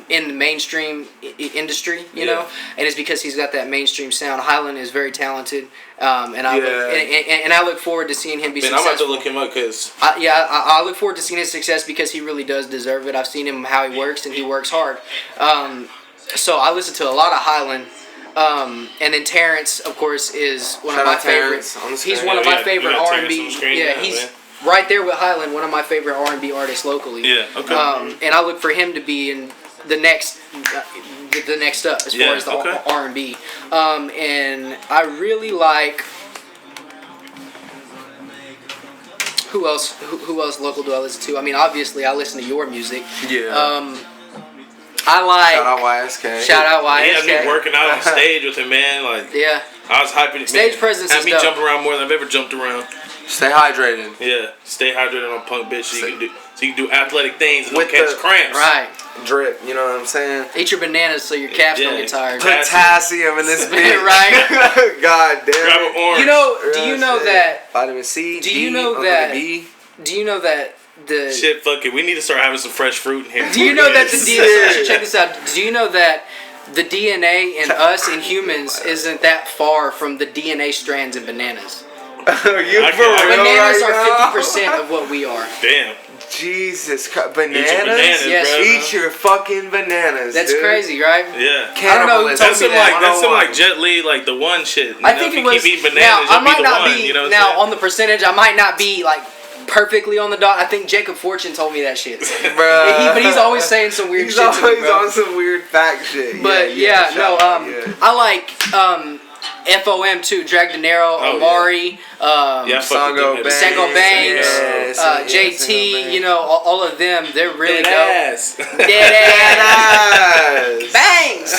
in the mainstream industry, you know, and it's because he's got that mainstream sound. Highland is very talented, and I look forward to seeing him be successful. I'm about to look him up because I look forward to seeing his success because he really does deserve it. I've seen him how he works, and he works hard. So I listen to a lot of Highland. And then Terrence, of course, is one of my favorites. He's one of my favorite R&B. He's right there with Highland, one of my favorite R&B artists locally. Yeah, okay. And I look for him to be in the next up as far as the R&B. And I really like. Who else local do I listen to? I mean, obviously, I listen to your music. Yeah. I like. Shout out YSK. Shout out YSK. He had me working out on stage with him, man. Like, I was hyping. Stage presence had me jump around more than I've ever jumped around. Stay hydrated. Yeah, stay hydrated on Punk Bitch. So you can do athletic things and don't catch cramps. Right. Drip. You know what I'm saying? Eat your bananas so your calves don't get tired. Potassium in this bitch. Right. God damn. Grab an orange. Do you know that? Vitamin C. Do you know that? Shit, fuck it. We need to start having some fresh fruit in here. Do you know that the DNA? Check this out. Do you know that the DNA in us in humans isn't that far from the DNA strands in bananas? Bananas are 50% of what we are. Damn. Jesus Christ. Bananas? Yes. Bro. Eat your fucking bananas. That's crazy, right? Yeah. I don't know who told me that. That's some like Jet Li, like the one shit. I think it was. Keep eating bananas, now I might not be. You know now on the percentage, I might not be like perfectly on the dot. I think Jacob Fortune told me that shit. Bruh. But he's always saying some weird shit to me, bro. On some weird fact shit. But I like FOM too, Drag Dinero, Amari, Sango Banks, JT, all of them, they're really dope. Dead ass. Bangs!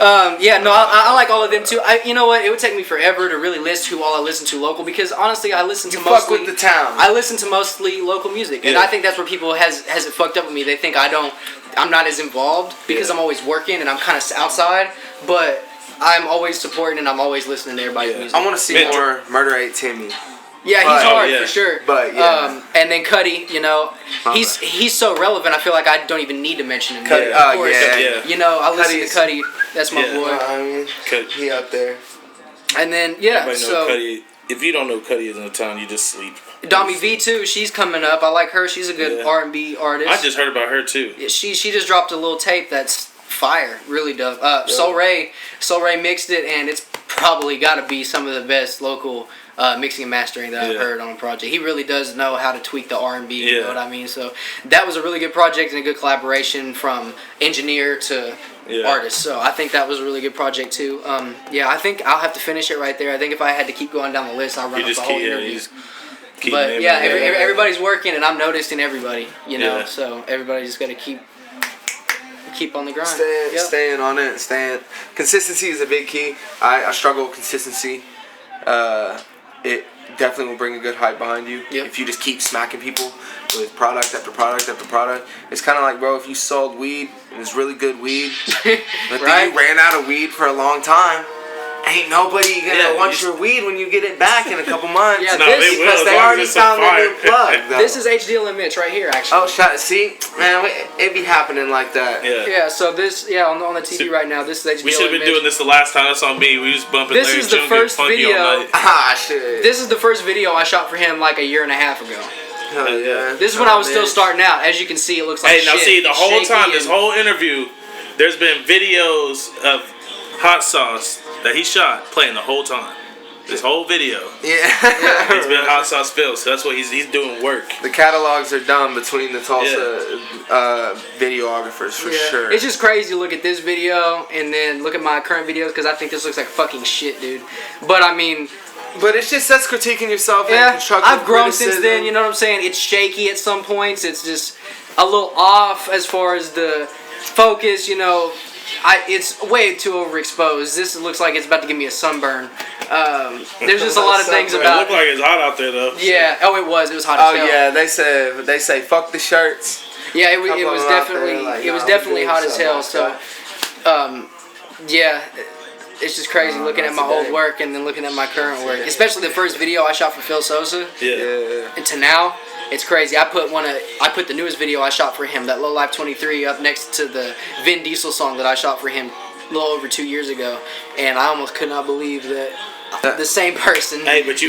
I like all of them too. You know what, it would take me forever to really list who all I listen to local, because honestly I listen to mostly fuck with the town. I listen to mostly local music, and I think that's where people has it fucked up with me. They think I'm not as involved because I'm always working and I'm kind of outside, but I'm always supporting and I'm always listening to everybody's music. I want to see more Murder 8 Timmy. Yeah, he's hard for sure. But and then Cuddy, he's so relevant. I feel like I don't even need to mention him. Cuddy, of course, I listen Cuddy's, to Cuddy. That's my boy. I mean, he up there. And then know Cuddy. If you don't know Cuddy is in the town, you just sleep. Dami V too. She's coming up. I like her. She's a good R&B artist. I just heard about her too. She just dropped a little tape that's fire, really dope. Soul Ray mixed it, and it's probably got to be some of the best local mixing and mastering that I've heard on a project. He really does know how to tweak the R&B, you know what I mean? So that was a really good project and a good collaboration from engineer to artist. So I think that was a really good project too. I think I'll have to finish it right there. I think if I had to keep going down the list, I'll run up the whole interview. But everybody's working, and I'm noticing everybody, you know. So everybody just got to keep on the grind. Staying on it. Consistency is a big key. I struggle with consistency. It definitely will bring a good hype behind you if you just keep smacking people with product after product after product. It's kind of like, bro, if you sold weed and it's really good weed, but then you ran out of weed for a long time, ain't nobody gonna want your weed when you get it back in a couple months. Because they already found their new plug. This is HDL and Mitch right here, actually. Oh, see, man, it be happening like that. Yeah. So this, on the TV right now, this is HDL. We should have been doing this the last time. That's on me. We just bumping. This is the first video. Shit. This is the first video I shot for him like a year and a half ago. Hell yeah. This is when I was still starting out. As you can see, it looks like now see, the whole time, this whole interview, there's been videos of Hot Sauce that he shot playing the whole time. This whole video. It's been HotSauceFilms, so that's what he's doing work. The catalogs are done between the Tulsa videographers for sure. It's just crazy to look at this video and then look at my current videos because I think this looks like fucking shit, dude. But I mean... But it's just that's critiquing yourself and constructive I've grown criticism. since then, you know what I'm saying? It's shaky at some points. It's just a little off as far as the focus, you know. It's way too overexposed. This looks like it's about to give me a sunburn. There's just a lot of things about it. It looked like it's hot out there, though. Yeah. Oh, it was. It was hot as hell. Oh, yeah. They say fuck the shirts. Yeah, it was definitely hot as hell. So, it's just crazy looking at my old work and then looking at my current work. Especially the first video I shot for Phil Sosa. And to now, it's crazy. I put the newest video I shot for him, that Low Life 23, up next to the Vin Diesel song that I shot for him a little over 2 years ago, and I almost could not believe that the same person. Hey, but you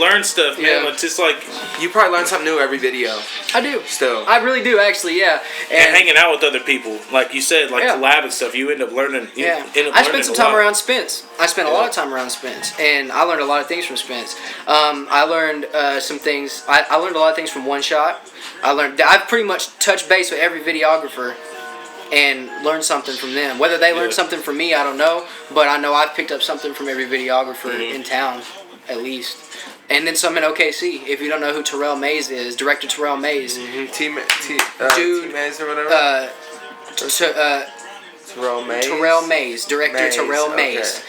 learn stuff, man. It's just like you probably learn something new every video. I do. Still, I really do, actually. Yeah. And hanging out with other people, like you said, like collab and stuff. You end up learning. I spent some time around Spence. I spent a lot of time around Spence, and I learned a lot of things from Spence. I learned some things. I learned a lot of things from One Shot. I've pretty much touched base with every videographer and learn something from them. Whether they learn something from me, I don't know. But I know I've picked up something from every videographer in town, at least. And then some in OKC. If you don't know who Terrell Mays is, director Terrell Mays. T Mays or whatever? Terrell Mays? Terrell Mays. Director Terrell Mays.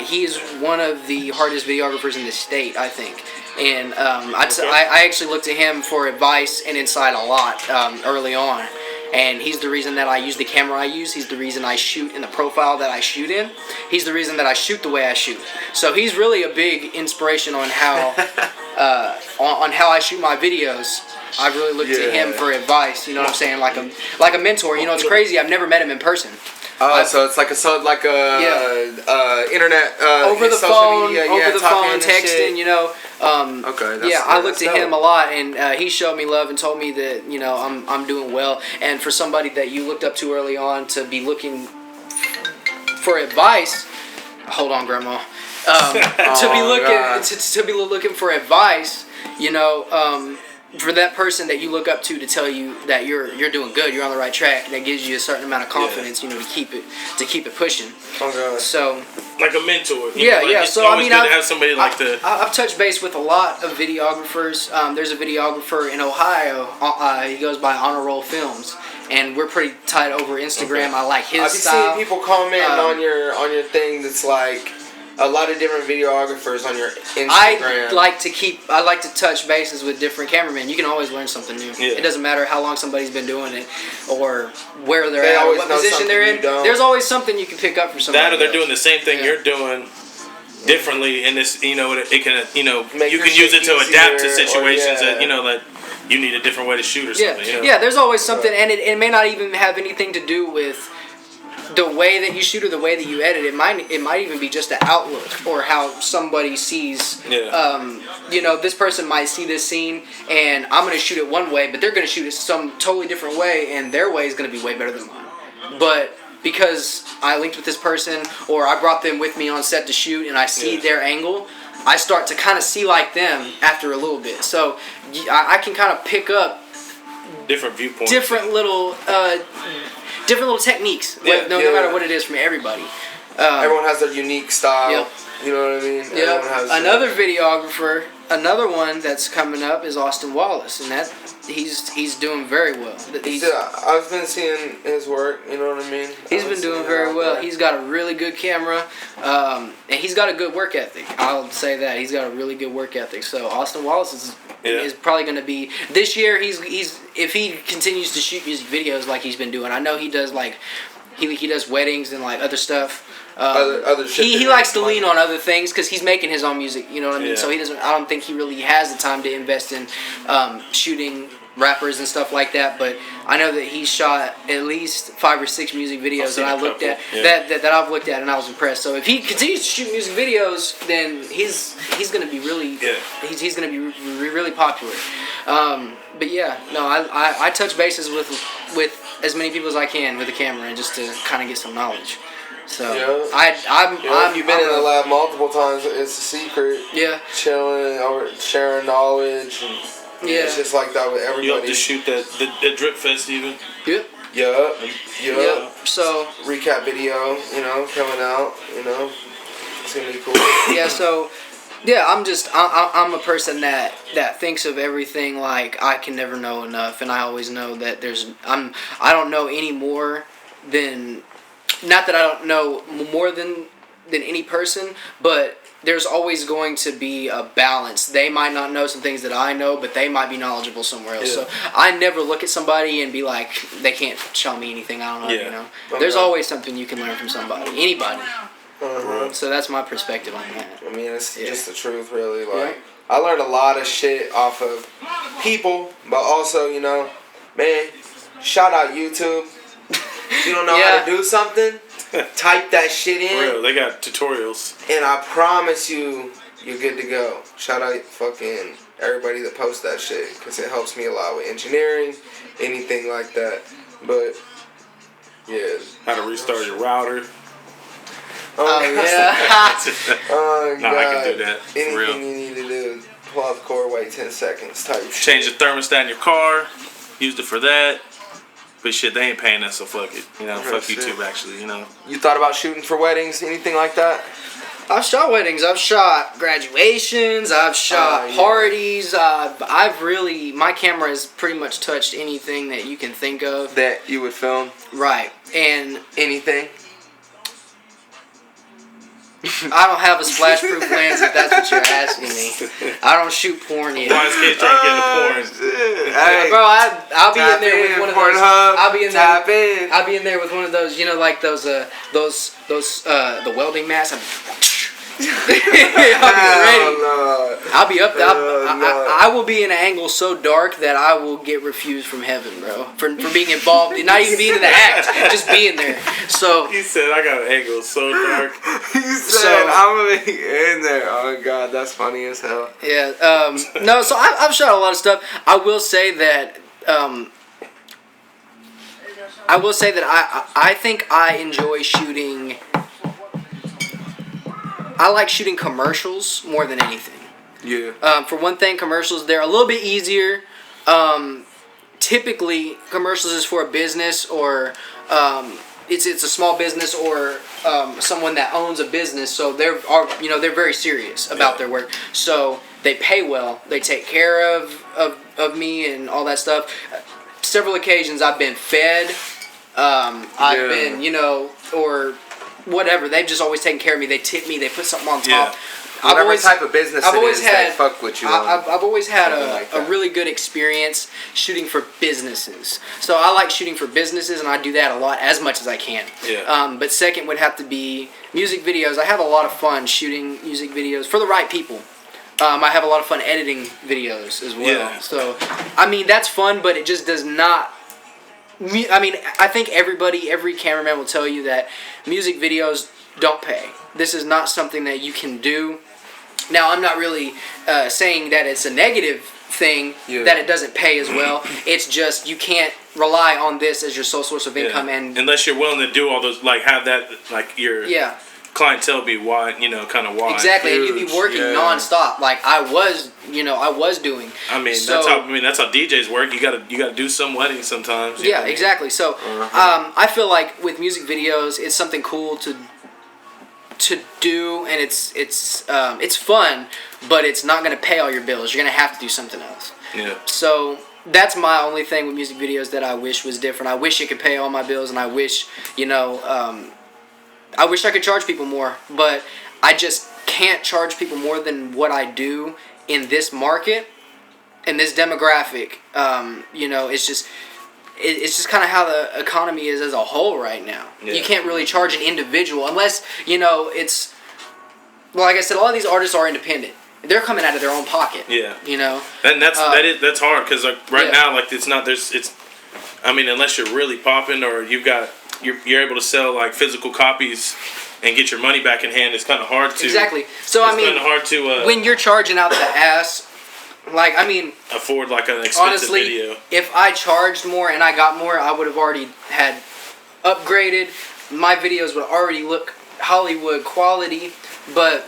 He is one of the hardest videographers in the state, I think. And I actually looked to him for advice and insight a lot early on. And he's the reason that I use the camera I use. He's the reason I shoot in the profile that I shoot in. He's the reason that I shoot the way I shoot. So he's really a big inspiration on how on how I shoot my videos. I really look to him for advice. You know what I'm saying? Like a mentor. You know, it's crazy. I've never met him in person. So it's like a internet over the phone, media, texting. You know. I looked to him a lot, and he showed me love and told me that I'm doing well. And for somebody that you looked up to early on to be looking for advice, hold on, Grandma. To be looking for advice, for that person that you look up to tell you that you're doing good, you're on the right track, that gives you a certain amount of confidence, to keep it pushing. So like a mentor. So I mean, good to have somebody like that. I've touched base with a lot of videographers. There's a videographer in Ohio. He goes by Honor Roll Films, and we're pretty tight over Instagram. I like his style. I've seen people comment on your thing that's like a lot of different videographers on your Instagram. I like to touch bases with different cameramen. You can always learn something new. It doesn't matter how long somebody's been doing it or where they're at or what position they're in. There's always something you can pick up from somebody. That or they're doing the same thing you're doing differently, and this, it can, you can use it to adapt to situations that that you need a different way to shoot or something. Yeah, there's always something, and it may not even have anything to do with the way that you shoot or the way that you edit. It might even be just the outlook or how somebody sees. This person might see this scene and I'm going to shoot it one way, but they're going to shoot it some totally different way, and their way is going to be way better than mine. But because I linked with this person or I brought them with me on set to shoot and I see their angle, I start to kind of see like them after a little bit. So I can kind of pick up different viewpoints, different little techniques. Yeah, no matter what it is from everybody. Everyone has their unique style. Yep. You know what I mean? Yeah. Another videographer, another one that's coming up is Austin Wallace, and that he's doing very well. I've been seeing his work. You know what I mean? He's been doing very well. He's got a really good camera, and he's got a good work ethic. I'll say that he's got a really good work ethic. So Austin Wallace is probably going to be this year. He's if he continues to shoot music videos like he's been doing. I know he does like he does weddings and like other stuff. Other shit he likes to lean on other things because he's making his own music. You know what I mean? Yeah. So he doesn't. I don't think he really has the time to invest in shooting rappers and stuff like that. But I know that he shot at least 5 or 6 music videos that I looked at that I've looked at and I was impressed. So if he continues to shoot music videos, then he's gonna be really he's gonna be really popular. But yeah, no, I touch bases with as many people as I can with the camera and just to kind of get some knowledge. So you've been in the lab multiple times. It's a secret. Yeah. Chilling or sharing knowledge. And it's just like that with everybody. You have to shoot the drip fest even. Yep. Yep. So recap video, coming out. It's gonna be cool. Yeah. So. Yeah, I'm a person that thinks of everything like I can never know enough, and I always know that I don't know any more than, not that I don't know more than any person, but there's always going to be a balance. They might not know some things that I know, but they might be knowledgeable somewhere else. Yeah. So I never look at somebody and be like, they can't tell me anything I don't know. Yeah. There's always something you can learn from somebody, anybody. Uh-huh. So that's my perspective on that. I mean, it's just the truth, really. Like, I learned a lot of shit off of people, but also, man, shout out YouTube. If you don't know how to do something, type that shit in. For real, they got tutorials. And I promise you're good to go. Shout out fucking everybody that posts that shit, because it helps me a lot with engineering, anything like that. But, yeah. How to restart your router. Oh yeah. Oh no, God. I can do that. For Anything real. you need to do, pull out the cord, wait 10 seconds, type Change shit. the thermostat in your car. Used it for that. But shit, they ain't paying us, so fuck it. Fuck YouTube actually. You thought about shooting for weddings, anything like that? I've shot weddings. I've shot graduations. I've shot parties. My camera has pretty much touched anything that you can think of that you would film. Right, and anything. I don't have a splash-proof lens if that's what you're asking me. I don't shoot porn yet. Why is kids trying to get into porn? Hey, bro, I'll be in there with one of those. I'll be in there with one of those. Like those the welding masks. I'll be ready. I'll be up there. I will be in an angle so dark that I will get refused from heaven, bro, for being involved, not even being in the act, just being there. So he said, "I got an angle so dark." He said, "I'm gonna be in there." Oh God, that's funny as hell. Yeah. No. So I've shot a lot of stuff. I will say that. I think I enjoy shooting. I like shooting commercials more than anything. Yeah. For one thing, commercials, they're a little bit easier. Typically, commercials is for a business or it's a small business or someone that owns a business. So they're very serious about their work. So they pay well. They take care of me and all that stuff. Several occasions I've been fed. I've been, or whatever. They've just always taken care of me. They tip me. They put something on top. Yeah. Whatever type of business they fuck with you. I've always had a really good experience shooting for businesses. So I like shooting for businesses, and I do that a lot, as much as I can. Yeah. But second would have to be music videos. I have a lot of fun shooting music videos for the right people. I have a lot of fun editing videos as well. Yeah. So, that's fun, but it just does not... I think every cameraman will tell you that music videos don't pay. This is not something that you can do. Now, I'm not really saying that it's a negative thing that it doesn't pay as well. It's just you can't rely on this as your sole source of income, and unless you're willing to do all those, like have that, like your clientele be wide, kind of wide. Exactly, and you'd be working nonstop, like I was doing. I mean, that's how DJs work. You gotta do some weddings sometimes. Yeah, exactly. So, I feel like with music videos, it's something cool to do, and it's fun, but it's not gonna pay all your bills. You're gonna have to do something else. Yeah. So that's my only thing with music videos that I wish was different. I wish it could pay all my bills, and I wish I wish I could charge people more, but I just can't charge people more than what I do in this market, in this demographic. It's just kind of how the economy is as a whole right now. Yeah. You can't really charge an individual unless, it's... Well, like I said, a lot of these artists are independent. They're coming out of their own pocket. Yeah. And that's hard, because right now, it's not... unless you're really popping or you're able to sell like physical copies and get your money back in hand, it's kind of hard to... Exactly. So, it's kind of hard to... when you're charging out the ass... afford like an expensive honestly, video. If I charged more and I got more, I would have already had upgraded. My videos would already look Hollywood quality, but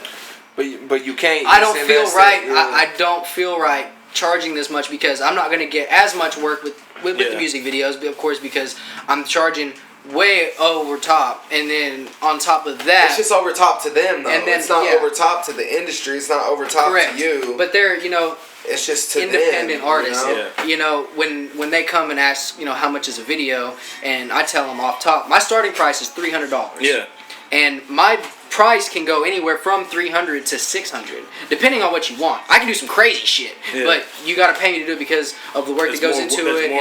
you can't. I don't feel right. I don't feel right charging this much because I'm not going to get as much work with the music videos, of course, because I'm charging way over top, and then on top of that, it's just over top to them though. And then, it's not over top to the industry. It's not over top to you. But they're it's just to independent them, artists. When they come and ask how much is a video, and I tell them off top, my starting price is $300. Yeah. And my price can go anywhere from $300 to $600, depending on what you want. I can do some crazy shit, but you got to pay me to do it because of the work that goes into it.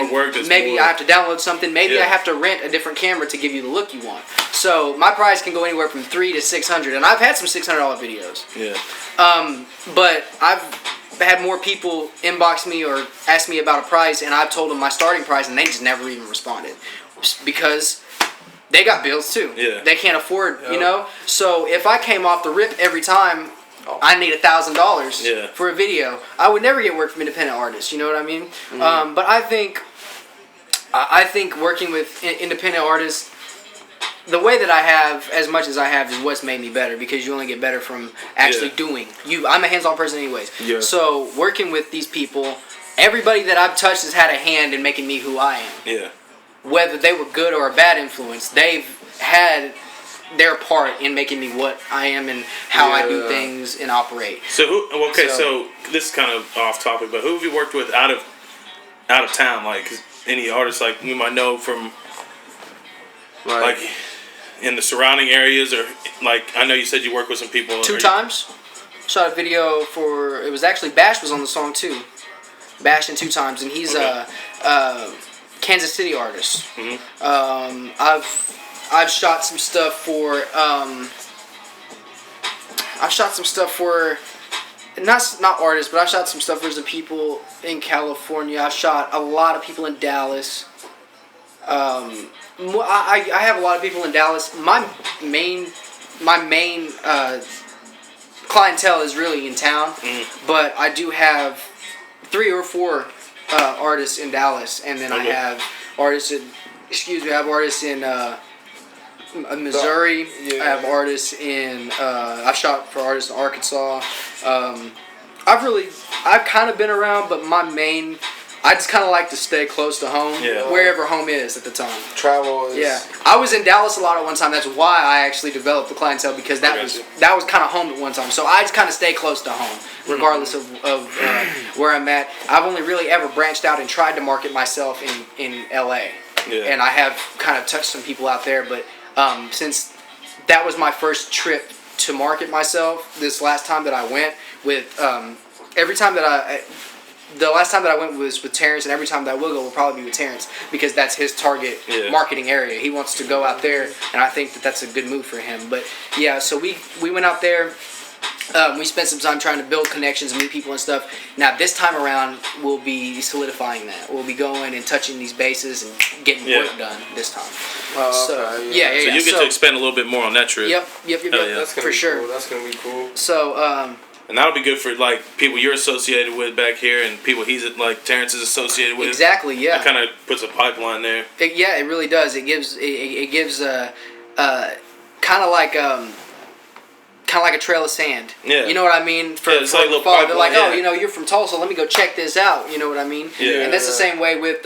Maybe I have to download something. Maybe I have to rent a different camera to give you the look you want. So my price can go anywhere from $300 to $600, and I've had some $600 videos. Yeah. But I've had more people inbox me or ask me about a price, and I've told them my starting price, and they just never even responded because they got bills too. Yeah. They can't afford, So if I came off the rip every time, I need $1,000 for a video, I would never get work from independent artists. You know what I mean? Mm-hmm. But I think working with independent artists, the way that I have, as much as I have, is what's made me better, because you only get better from actually doing. I'm a hands-on person anyways. Yeah. So working with these people, everybody that I've touched has had a hand in making me who I am. Yeah. Whether they were good or a bad influence, they've had their part in making me what I am and how I do things and operate. So so this is kind of off topic, but who have you worked with out of town? Like any artists like we might know from like in the surrounding areas, or like I know you said you worked with some people. 2 times. Shot a video for, it was actually Bash was on the song too. Bash in 2 times, and he's Kansas City artist. Mm-hmm. I've shot some stuff for not artists, but I've shot some stuff for some people in California. I've shot a lot of people in Dallas. I have a lot of people in Dallas. My main clientele is really in town, but I do have 3 or 4 artists in Dallas, and then I have artists in Missouri. I have artists in I've shot for artists in Arkansas. I've kind of been around, but I just kind of like to stay close to home, wherever home is at the time. Travel is... Yeah. I was in Dallas a lot at one time. That's why I actually developed the clientele, because that was kind of home at one time. So I just kind of stay close to home, regardless of where I'm at. I've only really ever branched out and tried to market myself in L.A. Yeah. And I have kind of touched some people out there, but since that was my first trip to market myself, this last time that I went with, the last time that I went was with Terrence, and every time that I will probably be with Terrence, because that's his target marketing area. He wants to go out there, and I think that that's a good move for him. But yeah, so we went out there. We spent some time trying to build connections and meet people and stuff. Now this time around, we'll be solidifying that. We'll be going and touching these bases and getting work done this time. So you get to expand a little bit more on that trip. Yep. That's for sure. Cool. That's gonna be cool. So and that'll be good for like people you're associated with back here, and people Terrence is associated with. Exactly. Yeah. That kind of puts a pipeline there. It really does. It gives a kind of like kind of like a trail of sand. Yeah. You know what I mean? For, it's like a little follow. They're like, pipeline, oh, yeah. you know, you're from Tulsa. Let me go check this out. You know what I mean? Yeah. And that's the same way with.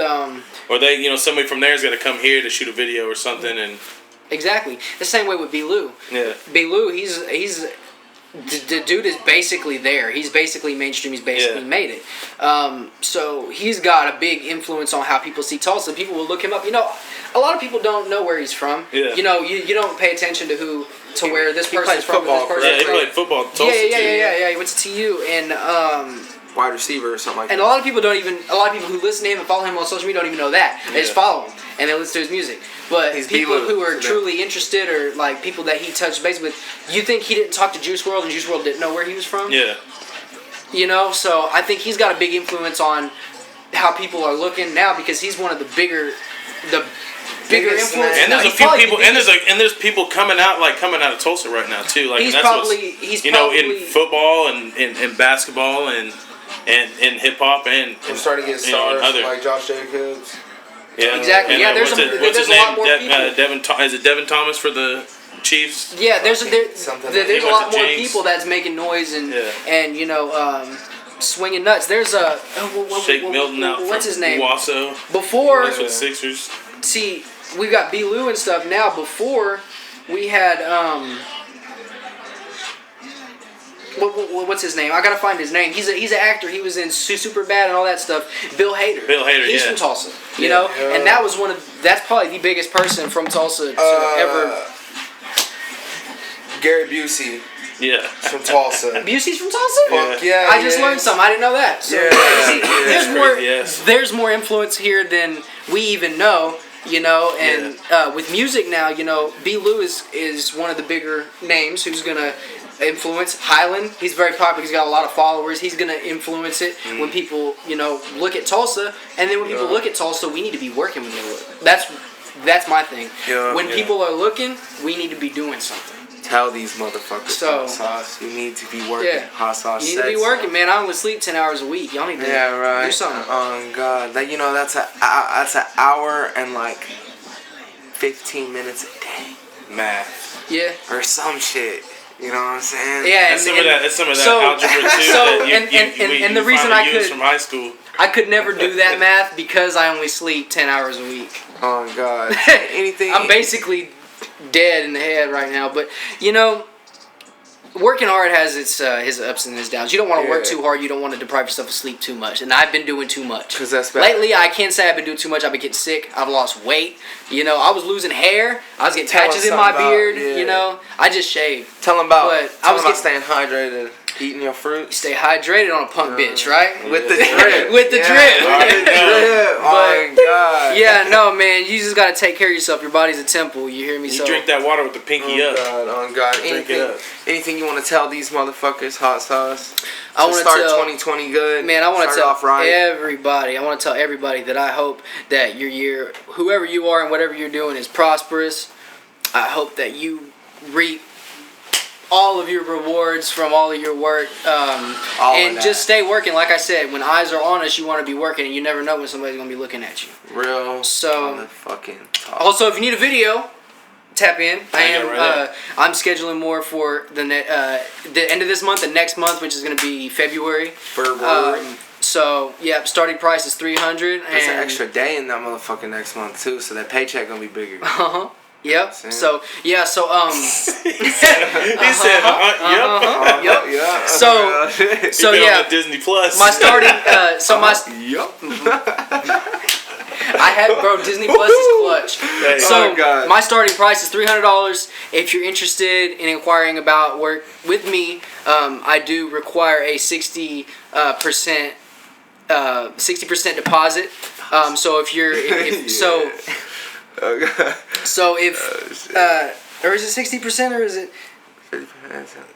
Or they, you know, somebody from there is gonna come here to shoot a video or something, and Exactly. The same way with B. Lou. yeah. B. Lou, he's the dude is basically there. He's basically mainstream. He's basically made it. So he's got a big influence on how people see Tulsa. People will look him up. You know, a lot of people don't know where he's from. Yeah. You know, you don't pay attention to where this person's from. football, This Yeah, person's he from. played football at Tulsa Yeah. He went to TU, and Wide receiver or something like and that. a lot of people who listen to him and follow him on social media don't even know that. They just follow him and they listen to his music. But He's people B-Lou who are to them. truly interested, or like people that he touched base with, you think he didn't talk to Juice WRLD and Juice WRLD didn't know where he was from? Yeah. You know, so I think he's got a big influence on how people are looking now, because he's one of the bigger Biggest influences. And there's a few people, and there's people coming out of Tulsa right now too. Like, He's and that's probably- what's, he's you know, in probably- football and in basketball and hip hop and We're starting to get you know, stars other, like Josh Jacobs. yeah, Exactly. And, Yeah, there's what's there's his a name? lot more people. Is it Devin Thomas for the Chiefs? Yeah, there's Something there's he a went lot to more Jinx. people that's making noise and Yeah. and you know swinging nuts. There's a Shake Milton out what's from his name? Wasso. Before, Plays for the Sixers. see, we've got B. Lou and stuff now. Before we had what's his name? I gotta find his name. He's an actor. He was in Superbad and all that stuff. Bill Hader. He's from Tulsa. You know, Yeah. and that's probably the biggest person from Tulsa to ever. Gary Busey Yeah. from Tulsa. Busey's from Tulsa? Fuck yeah. I just learned something. I didn't know that. So, Yeah. see, there's That's more. crazy, yes. There's more influence here than we even know. You know, and with music now, you know, B. Lou is one of the bigger names who's gonna influence Highland. He's very popular. He's got a lot of followers. He's gonna influence it when people, you know, look at Tulsa. And then when people look at Tulsa, we need to be working when they look. That's my thing. Yeah. When Yeah. people are looking, we need to be doing something. Tell these motherfuckers So- hot sauce. You need to be working. Yeah. Hot sauce. You need to be sex. working, man. I only sleep 10 hours a week. Y'all need to Yeah, right. do something. Oh God, that, you know, that's an hour and like 15 minutes a day. Math Yeah. or some shit. You know what I'm saying? Yeah, That's some of that. That's some of that so- algebra too. so, that you, and the you reason finally I used could- from high school. I could never do that math because I only sleep 10 hours a week. Oh God. Anything. I'm basically dead in the head right now. But, you know, working hard has its his ups and his downs. You don't want to work Yeah. too hard. You don't want to deprive yourself of sleep too much. And I've been doing too much. 'Cause that's bad. Lately, I can't say I've been doing too much. I've been getting sick. I've lost weight. You know, I was losing hair. I was getting Tell patches us in my something about- beard. yeah. You know, I just shaved. Tell them about. But I Tell was them about getting- staying hydrated, eating your fruits. Stay hydrated on a punk bitch, right? With the drip. With the Yeah, drip. With the drip. Oh my God. Yeah, no, man. You just gotta take care of yourself. Your body's a temple. You hear me? You So drink that water with the pinky Oh up. God, oh God. Drink it up. Anything you want to tell these motherfuckers, hot sauce? I To want to start tell 2020 good. Man, I want to Start tell off right. everybody. I want to tell everybody that I hope that your year, whoever you are and whatever you're doing, is prosperous. I hope that you reap all of your rewards from all of your work, All of and that. just stay working. Like I said, when eyes are on us, you want to be working, and you never know when somebody's gonna be looking at you. Real. So- motherfucking talk. Also, if you need a video, tap in. I Yeah, am. right there. I'm scheduling more for the end of this month and next month, which is gonna be February. February. So yeah, starting price is $300. There's an and extra day in that motherfucking next month too, so that paycheck gonna be bigger. Uh-huh. Yep. Same. So yeah. So He said, "Yep." Yep. Yeah. So- He So been yeah, on Disney Plus. my starting. Yup. I had Disney Plus is clutch. Hey. So Oh, God. my starting price is $300. If you're interested in inquiring about work with me, I do require a 60% deposit. So if you're so if or is it 60% or is it?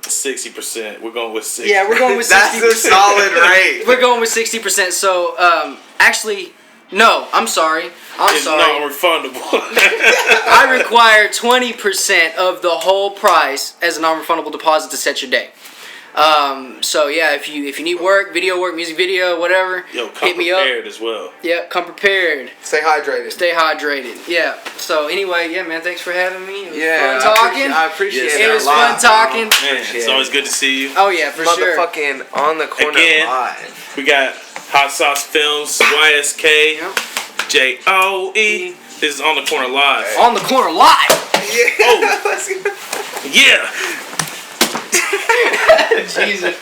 60%. We're going with 60. Yeah, we're going with 60%. That's a solid rate. We're going with 60%. So actually, no, I'm sorry. I'm It's sorry. non-refundable. I require 20% of the whole price as a non-refundable deposit to set your day. So yeah, if you need work, music video, whatever, Yo, come hit me up. prepared as well. Yep, come prepared. Stay hydrated. Stay hydrated. Yeah. So anyway, yeah, man, thanks for having me. It was Yeah, fun talking. I appreciate Yes, it. It was a lot, fun talking. Man, it's always good to see you. Oh yeah, for sure. Motherfucking on the corner Again. live. We got Hot Sauce Films, YSK, Yep. JOE. This is On the Corner Live. On the corner live. Yeah. Oh. Let's go. Yeah. Jesus.